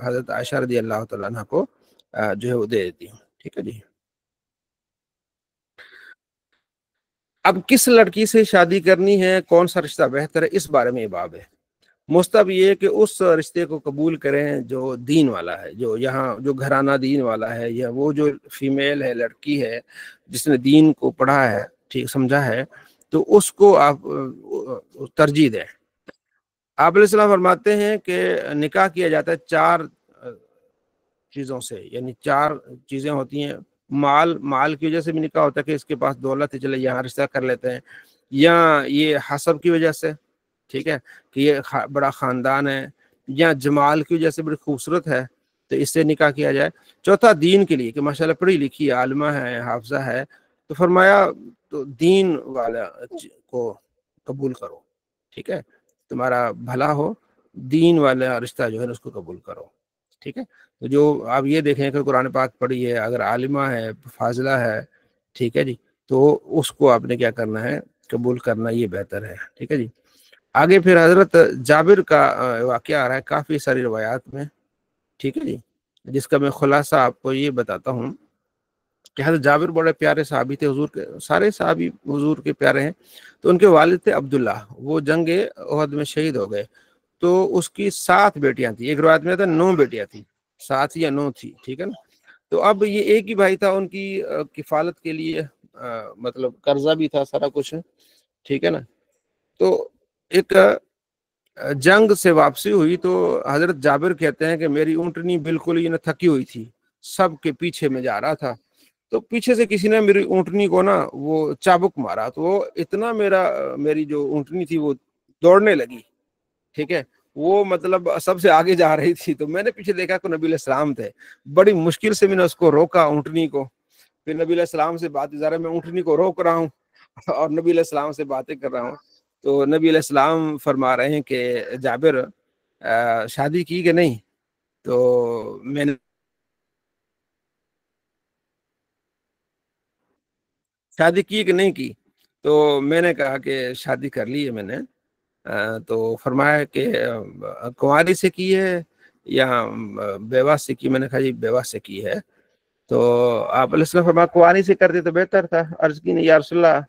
حضرت عائشہ رضی اللہ تعالیٰ عنہ کو جو ہے وہ دے دیتی ہوں، ٹھیک ہے جی۔ اب کس لڑکی سے شادی کرنی ہے، کون سا رشتہ بہتر ہے، اس بارے میں یہ باب ہے۔ مستحب یہ ہے کہ اس رشتے کو قبول کریں جو دین والا ہے، جو گھرانہ دین والا ہے، یا وہ جو فیمیل ہے، لڑکی ہے جس نے دین کو پڑھا ہے، ٹھیک سمجھا ہے، تو اس کو آپ ترجیح دیں۔ آپ علیہ السلام فرماتے ہیں کہ نکاح کیا جاتا ہے 4 چیزوں سے، یعنی 4 چیزیں ہوتی ہیں۔ مال کی وجہ سے بھی نکاح ہوتا ہے کہ اس کے پاس دولت ہے، چلے یہاں رشتہ کر لیتے ہیں، یا یہ حسب کی وجہ سے، ٹھیک ہے، کہ یہ بڑا خاندان ہے، یا جمال کی وجہ سے بڑی خوبصورت ہے تو اس سے نکاح کیا جائے۔ چوتھا دین کے لیے کہ ماشاءاللہ پڑھی لکھی عالمہ ہے، حافظہ ہے، تو فرمایا تو دین والا کو قبول کرو، ٹھیک ہے، تمہارا بھلا ہو، دین والا رشتہ جو ہے اس کو قبول کرو، ٹھیک ہے۔ تو جو آپ یہ دیکھیں کہ قرآن پاک پڑھی ہے، اگر عالمہ ہے، فاضلہ ہے، ٹھیک ہے جی، تو اس کو آپ نے کیا کرنا ہے، قبول کرنا، یہ بہتر ہے، ٹھیک ہے جی۔ آگے پھر حضرت جابر کا واقعہ آ رہا ہے کافی ساری روایات میں، ٹھیک ہے جی، جس کا میں خلاصہ آپ کو یہ بتاتا ہوں کہ حضرت جابر بڑے پیارے صحابی تھے حضور کے، سارے صحابی حضور کے پیارے ہیں، تو ان کے والد تھے عبداللہ، وہ جنگ احد میں شہید ہو گئے، تو اس کی 7 بیٹیاں تھیں، ایک روایت میں تھا 9 بیٹیاں تھیں، 7 یا 9 تھی، ٹھیک ہے نا۔ تو اب یہ ایک ہی بھائی تھا، ان کی کفالت کے لیے مطلب قرضہ بھی تھا سارا کچھ، ٹھیک ہے نا۔ تو ایک جنگ سے واپسی ہوئی تو حضرت جابر کہتے ہیں کہ میری اونٹنی بالکل ہی نہ تھکی ہوئی تھی، سب کے پیچھے میں جا رہا تھا، تو پیچھے سے کسی نے میری اونٹنی کو نا وہ چابک مارا، تو وہ اتنا میری جو اونٹنی تھی وہ دوڑنے لگی، ٹھیک ہے، وہ مطلب سب سے آگے جا رہی تھی، تو میں نے پیچھے دیکھا کہ نبی علیہ السلام تھے، بڑی مشکل سے میں نے اس کو روکا اونٹنی کو، پھر نبی علیہ السلام سے بات ظاہر میں اونٹنی کو روک رہا ہوں اور نبی علیہ السلام سے باتیں کر رہا ہوں، تو نبی علیہ السلام فرما رہے ہیں کہ جابر شادی کی کہ نہیں؟ تو میں نے شادی کی کہ نہیں کی؟ تو میں نے کہا کہ شادی کر لی ہے میں نے۔ تو فرمایا کہ کنواری سے کی ہے یا بیوہ سے کی؟ میں نے کہا جی بیوہ سے کی ہے۔ تو آپ علیہ السلام فرمایا کنواری سے کرتے تو بہتر تھا۔ عرض کی نہیں یا رسول اللہ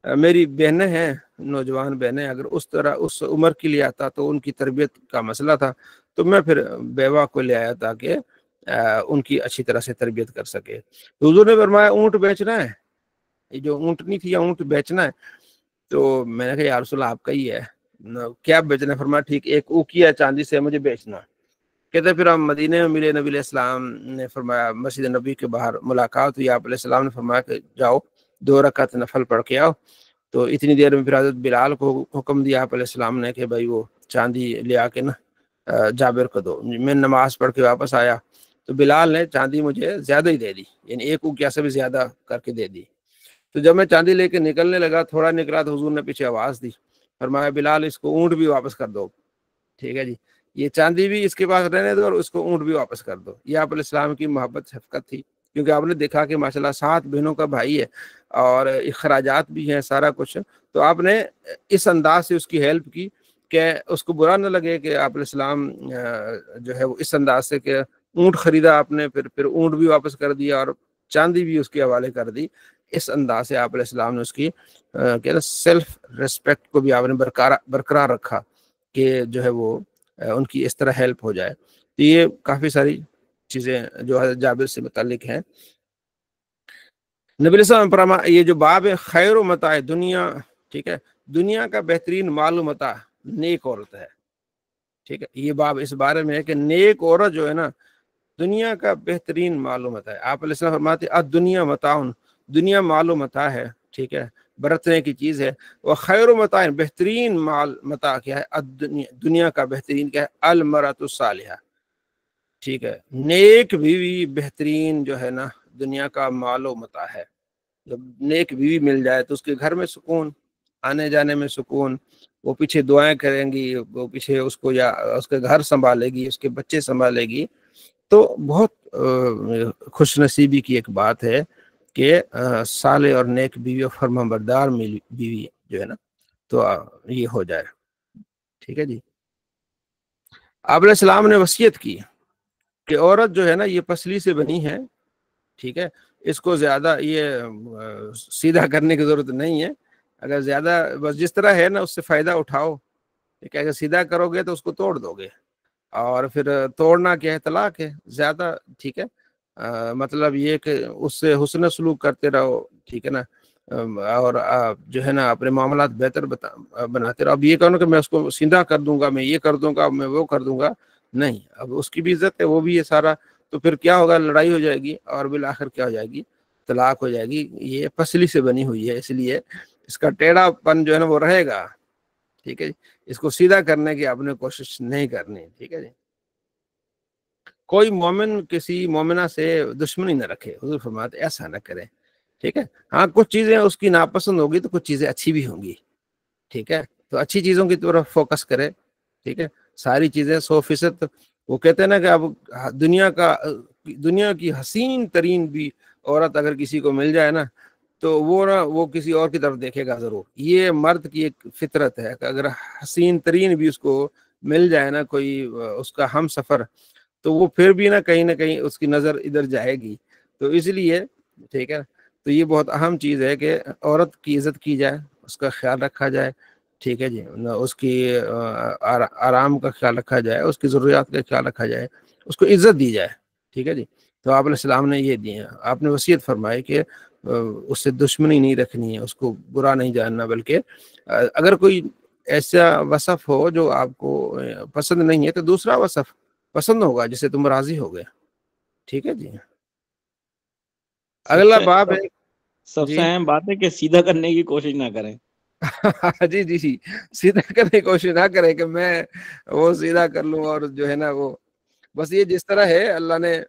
میری بہنیں ہیں، نوجوان بہنیں، اگر اس طرح اس عمر کے لیے آتا تو ان کی تربیت کا مسئلہ تھا، تو میں پھر بیوہ کو لے آیا تاکہ ان کی اچھی طرح سے تربیت کر سکے۔ تو حضور نے فرمایا اونٹ بیچنا ہے، یہ جو اونٹنی تھی یا اونٹ بیچنا ہے؟ تو میں نے کہا یا رسول اللہ آپ کا ہی ہے، کیا بیچنا ہے؟ فرمایا ٹھیک، ایک اوقیہ چاندی سے مجھے بیچنا۔ کہتے پھر ہم مدینے میں ملے، نبی علیہ السلام نے فرمایا مسجد نبی کے باہر ملاقات ہوئی، آپ علیہ السلام نے فرمایا کہ جاؤ 2 رکعت نفل پڑھ کے آؤ۔ تو اتنی دیر میں پھر حضرت بلال کو حکم دیا آپ علیہ السلام نے کہ بھائی وہ چاندی لے آ کے نا جابر کو دو۔ میں نماز پڑھ کے واپس آیا تو بلال نے چاندی مجھے زیادہ ہی دے دی، یعنی ایک اوقیہ سے بھی زیادہ کر کے دے دی۔ تو جب میں چاندی لے کے نکلنے لگا، تھوڑا نکلا تو حضور نے پیچھے آواز دی، فرمایا بلال اس کو اونٹ بھی واپس کر دو، ٹھیک ہے جی، یہ چاندی بھی اس کے پاس رہنے دو اور اس کو اونٹ بھی واپس کر دو۔ یہ آپ علیہ السلام کی محبت شفقت تھی، کیونکہ آپ نے دیکھا کہ ماشاءاللہ 7 بہنوں کا بھائی ہے اور اخراجات بھی ہیں سارا کچھ، تو آپ نے اس انداز سے اس کی ہیلپ کی کہ اس کو برا نہ لگے کہ آپ علیہ السلام جو ہے وہ اس انداز سے کہ اونٹ خریدا آپ نے، پھر اونٹ بھی واپس کر دیا اور چاندی بھی اس کے حوالے کر دی۔ اس انداز سے آپ علیہ السلام نے اس کی سیلف ریسپیکٹ کو بھی آپ نے برقرار رکھا کہ جو ہے وہ ان کی اس طرح ہیلپ ہو جائے۔ تو یہ کافی ساری چیزیں جو حضرت جابر سے متعلق ہیں۔ نبی علیہ السلام یہ جو باب ہے خیر و متاع دنیا، ٹھیک ہے، دنیا کا بہترین مال و متاع نیک عورت ہے، ٹھیک ہے، یہ باب اس بارے میں ہے کہ نیک عورت جو ہے نا دنیا کا بہترین مال و متاع ہے۔ آپ علیہ السلام فرماتے ہیں الدنیا متاع، دنیا مال و متاع ہے، ٹھیک ہے، برتنے کی چیز ہے، وہ خیر و متاع بہترین مال متاع کیا ہے؟ دنیا کا بہترین کیا ہے؟ المرأۃ الصالحہ، ٹھیک ہے، نیک بیوی بہترین جو ہے نا دنیا کا مال و متاع ہے۔ جب نیک بیوی مل جائے تو اس کے گھر میں سکون، آنے جانے میں سکون، وہ پیچھے دعائیں کریں گی، وہ پیچھے اس کو یا اس کے گھر سنبھالے گی، اس کے بچے سنبھالے گی، تو بہت خوش نصیبی کی ایک بات ہے کہ صالح اور نیک بیوی اور فرمانبردار بیوی جو ہے نا تو یہ ہو جائے، ٹھیک ہے جی۔ آپ علیہ السلام نے وصیت کی کہ عورت جو ہے نا یہ پسلی سے بنی ہے، ٹھیک ہے، اس کو زیادہ یہ سیدھا کرنے کی ضرورت نہیں ہے، اگر زیادہ بس جس طرح ہے نا اس سے فائدہ اٹھاؤ، ٹھیک ہے، اگر سیدھا کرو گے تو اس کو توڑ دو گے، اور پھر توڑنا کیا ہے؟ طلاق ہے زیادہ، ٹھیک ہے، مطلب یہ کہ اس سے حسن سلوک کرتے رہو، ٹھیک ہے نا، اور جو ہے نا اپنے معاملات بہتر بناتے رہو۔ اب یہ کہوں کہ میں اس کو سیدھا کر دوں گا، میں یہ کر دوں گا، میں وہ کر دوں گا، نہیں، اب اس کی بھی عزت ہے، وہ بھی ہے سارا، تو پھر کیا ہوگا؟ لڑائی ہو جائے گی اور بالآخر کیا ہو جائے گی؟ طلاق ہو جائے گی۔ یہ پسلی سے بنی ہوئی ہے، اس لیے اس کا ٹیڑھا پن جو ہے نا وہ رہے گا، ٹھیک ہے جی، اس کو سیدھا کرنے کی آپ نے کوشش نہیں کرنی، ٹھیک ہے جی۔ کوئی مومن کسی مومنہ سے دشمنی نہ رکھے، حضور فرماتے ایسا نہ کرے، ٹھیک ہے، ہاں کچھ چیزیں اس کی ناپسند ہوگی تو کچھ چیزیں اچھی بھی ہوں گی، ٹھیک ہے، تو اچھی چیزوں کی طرف فوکس کرے، ٹھیک ہے، ساری چیزیں 100%۔ وہ کہتے ہیں نا کہ اب دنیا کی حسین ترین بھی عورت اگر کسی کو مل جائے نا تو وہ کسی اور کی طرف دیکھے گا ضرور۔ یہ مرد کی ایک فطرت ہے کہ اگر حسین ترین بھی اس کو مل جائے نا کوئی اس کا ہم سفر، تو وہ پھر بھی نہ کہیں اس کی نظر ادھر جائے گی۔ تو اس لیے ٹھیک ہے. تو یہ بہت اہم چیز ہے کہ عورت کی عزت کی جائے، اس کا خیال رکھا جائے. ٹھیک ہے جی، اس کی آرام کا خیال رکھا جائے، اس کی ضروریات کا خیال رکھا جائے، اس کو عزت دی جائے. ٹھیک ہے جی. تو آپ علیہ السلام نے یہ دیے، آپ نے وصیت فرمائی کہ اس سے دشمنی نہیں رکھنی ہے، اس کو برا نہیں جاننا، بلکہ اگر کوئی ایسا وصف ہو جو آپ کو پسند نہیں ہے تو دوسرا وصف پسند ہوگا جسے تم راضی ہو گئے. ٹھیک ہے جی. سب اگلا سے باب ہے سب سے جی. اہم بات ہے کہ سیدھا کرنے کی کوشش نہ کریں. جی جی جی، سیدھا کرنے کی کوشش نہ کریں کہ میں وہ سیدھا کر لوں، اور جو ہے نا وہ بس یہ جس طرح ہے اللہ نے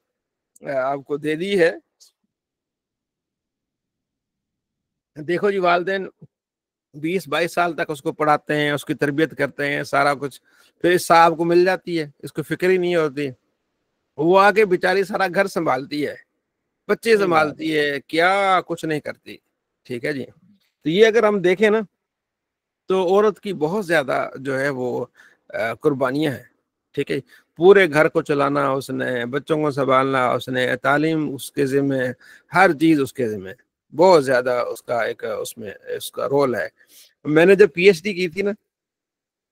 آپ کو دے دی ہے. دیکھو جی، والدین 20-22 سال تک اس کو پڑھاتے ہیں، اس کی تربیت کرتے ہیں، سارا کچھ، پھر اس صاحب کو مل جاتی ہے، اس کو فکر ہی نہیں ہوتی، وہ آگے بیچاری سارا گھر سنبھالتی ہے، بچے صحیح بات سنبھالتی ہے، کیا کچھ نہیں کرتی. ٹھیک ہے جی. تو یہ اگر ہم دیکھیں نا تو عورت کی بہت زیادہ جو ہے وہ قربانیاں ہیں. ٹھیک ہے. پورے گھر کو چلانا اس نے، بچوں کو سنبھالنا اس نے، تعلیم اس کے ذمہ، ہر چیز اس کے ذمہ، بہت زیادہ اس کا ایک اس میں اس کا رول ہے. میں نے جب پی ایچ ڈی کی تھی نا،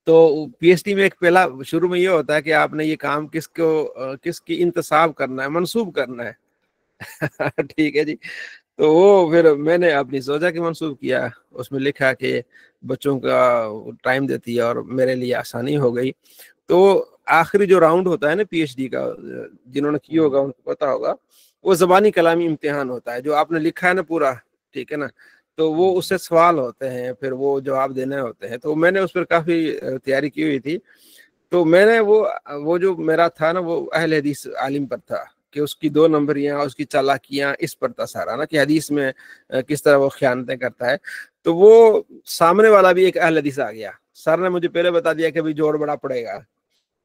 تو پی ایچ ڈی میں ایک پہلا شروع میں یہ ہوتا ہے کہ آپ نے یہ کام کس کی انتصاب کرنا ہے، منسوب کرنا ہے. ٹھیک ہے جی. تو وہ پھر میں نے اپنی سوچا کہ منسوب کیا، اس میں لکھا کہ بچوں کا ٹائم دیتی ہے، اور میرے لیے آسانی ہو گئی. تو آخری جو راؤنڈ ہوتا ہے نا پی ایچ ڈی کا، جنہوں نے کی ہوگا ان کو پتا ہوگا، وہ زبانی کلامی امتحان ہوتا ہے، جو آپ نے لکھا ہے نا پورا. ٹھیک ہے نا. تو وہ اس سے سوال ہوتے ہیں، پھر وہ جواب دینے ہوتے ہیں. تو میں نے اس پر کافی تیاری کی ہوئی تھی. تو میں نے وہ جو میرا تھا نا، وہ اہل حدیث عالم پر تھا، کہ اس کی 2 نمبریاں، اس کی چالاکیاں اس پر تھا سارا نا، کہ حدیث میں کس طرح وہ خیانتیں کرتا ہے. تو وہ سامنے والا بھی ایک اہل حدیث آ گیا، سر نے مجھے پہلے بتا دیا کہ بھی جوڑ بڑا پڑے گا.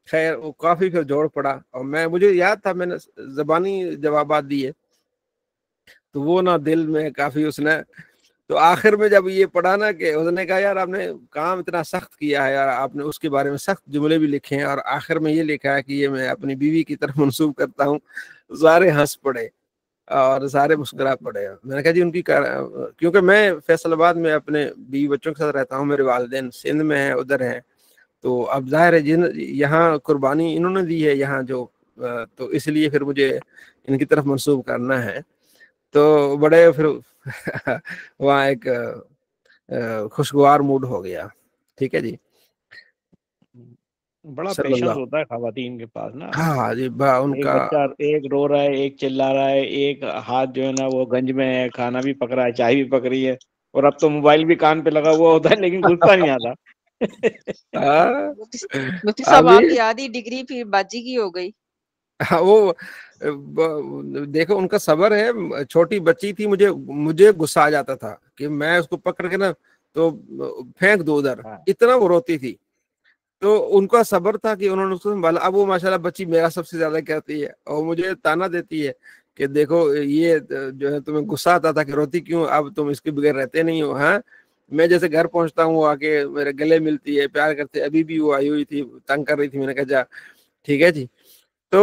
خیر وہ کافی پھر جوڑ پڑا، اور مجھے یاد تھا میں نے زبانی جوابات دیے، تو وہ نا دل میں کافی اس نے. تو آخر میں جب یہ پڑھا نا کہ اس نے کہا یار آپ نے کام اتنا سخت کیا ہے یار، آپ نے اس کے بارے میں سخت جملے بھی لکھے ہیں، اور آخر میں یہ لکھا ہے کہ یہ میں اپنی بیوی کی طرف منسوب کرتا ہوں. سارے ہنس پڑے اور سارے مسکرا پڑے. میں نے کہا جی ان کی کیونکہ میں فیصل آباد میں اپنے بیوی بچوں کے ساتھ رہتا ہوں، میرے والدین سندھ میں ہیں، ادھر ہیں. تو اب ظاہر ہے یہاں قربانی انہوں نے دی ہے یہاں جو، تو اس لیے پھر مجھے ان کی طرف منسوب کرنا ہے. تو بڑے پھر وہاں ایک خوشگوار موڈ ہو گیا. ٹھیک ہے جی. بڑا صلی پیشنس اللہ. ہوتا ہے خواتین کے پاس نا. ہاں جی، ان ایک کا بچہ ایک رو رہا ہے، ایک چلا رہا ہے، ایک ہاتھ جو ہے نا وہ گنج میں ہے، کھانا بھی پک رہا ہے، چائے بھی پک رہی ہے، اور اب تو موبائل بھی کان پہ لگا ہوا ہوتا ہے لیکن غصہ نہیں آتا. مفتی صاحب ابھی آپ کی آدھی ڈگری پھر باجی کی ہو گئی. وہ دیکھو ان کا صبر ہے. چھوٹی بچی تھی، مجھے غصہ آ جاتا تھا کہ میں اس کو پکڑ کے نا تو پھینک دو ادھر، اتنا وہ روتی تھی. تو ان کا صبر تھا کہ انہوں نے اس کو سنبھالا. اب وہ ماشاءاللہ بچی میرا سب سے زیادہ کہتی ہے، اور مجھے تانا دیتی ہے کہ دیکھو یہ جو ہے تمہیں غصہ آتا تھا کہ روتی کیوں، اب تم اس کے بغیر رہتے نہیں ہو. ہاں میں جیسے گھر پہنچتا ہوں وہ آ کے میرے گلے ملتی ہے، پیار کرتے. ابھی بھی وہ آئی ہوئی تھی، تنگ کر رہی تھی. میں نے کہا جا ٹھیک ہے جی. تو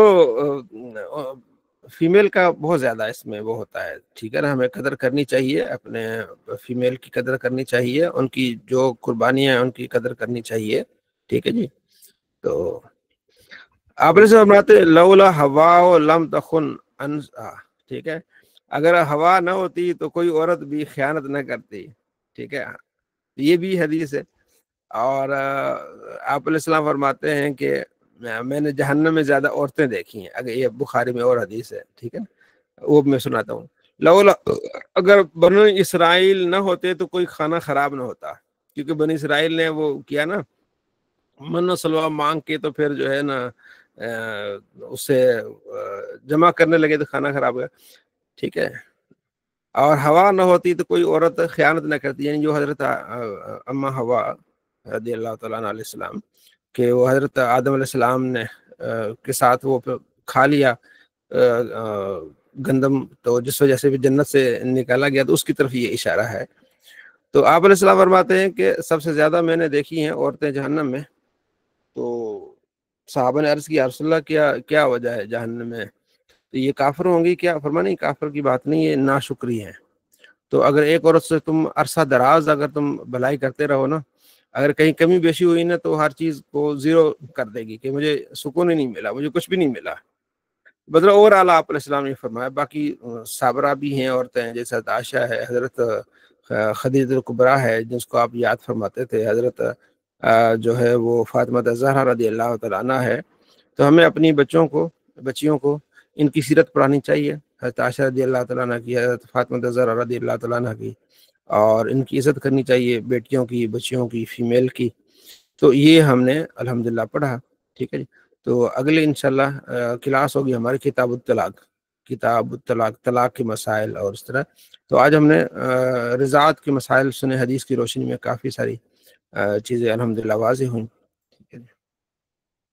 فیمیل کا بہت زیادہ اس میں وہ ہوتا ہے. ٹھیک ہے نا. ہمیں قدر کرنی چاہیے، اپنے فیمیل کی قدر کرنی چاہیے، ان کی جو قربانیاں ہیں ان کی قدر کرنی چاہیے. ٹھیک ہے جی. تو آپ نے سے فرماتے لولا ہوا لم تخن انسا. ٹھیک ہے. اگر ہوا نہ ہوتی تو کوئی عورت بھی خیانت نہ کرتی. ٹھیک ہے. یہ بھی حدیث ہے. اور آپ علیہ السلام فرماتے ہیں کہ میں نے جہنم میں زیادہ عورتیں دیکھی ہیں. اگر یہ بخاری میں اور حدیث ہے. ٹھیک ہے. وہ میں سناتا ہوں. لولا اگر بنو اسرائیل نہ ہوتے تو کوئی کھانا خراب نہ ہوتا، کیونکہ بنی اسرائیل نے وہ کیا نا، من و سلوا مانگ کے، تو پھر جو ہے نا اس سے جمع کرنے لگے تو کھانا خراب ہوا. ٹھیک ہے. اور ہوا نہ ہوتی تو کوئی عورت خیانت نہ کرتی، یعنی جو حضرت اما ہوا رضی اللہ تعالیٰ عنہ علیہ السلام، کہ وہ حضرت آدم علیہ السلام نے کے ساتھ وہ کھا لیا گندم، تو جس وجہ سے بھی جنت سے نکالا گیا، تو اس کی طرف یہ اشارہ ہے. تو آپ علیہ السلام فرماتے ہیں کہ سب سے زیادہ میں نے دیکھی ہیں عورتیں جہنم میں. تو صحابہ نے عرض کیا رسول اللہ کیا وجہ ہے جہنم میں؟ تو یہ کافر ہوں گی کیا؟ فرمایا نہیں، کافر کی بات نہیں، یہ ناشکری ہے. تو اگر ایک عورت سے تم عرصہ دراز اگر تم بھلائی کرتے رہو نا، اگر کہیں کمی بیشی ہوئی نا تو ہر چیز کو زیرو کر دے گی کہ مجھے سکون ہی نہیں ملا، مجھے کچھ بھی نہیں ملا. مطلب اور اعلیٰ آپ علیہ السلام نے فرمایا. باقی صابرہ بھی ہیں عورتیں، جیسے حضرت عائشہ ہے، حضرت خدیجہ الکبریٰ ہے جس کو آپ یاد فرماتے تھے، حضرت جو ہے وہ فاطمہ الزہرا رضی اللہ تعالیٰ عنہ ہے. تو ہمیں اپنی بچیوں کو ان کی سیرت پڑھانی چاہیے، حضرت عائشہ رضی اللہ تعالیٰ عنہ کی، حضرت فاطمہ الزہرا رضی اللہ تعالیٰ عنہ کی، اور ان کی عزت کرنی چاہیے، بیٹیوں کی، بچیوں کی، فیمیل کی. تو یہ ہم نے الحمدللہ پڑھا. ٹھیک ہے جی. تو اگلے انشاءاللہ کلاس ہوگی ہماری کتاب الطلاق، طلاق کے مسائل اور اس طرح. تو آج ہم نے رضاعت کے مسائل سنے، حدیث کی روشنی میں کافی ساری چیزیں الحمدللہ واضح ہوئیں.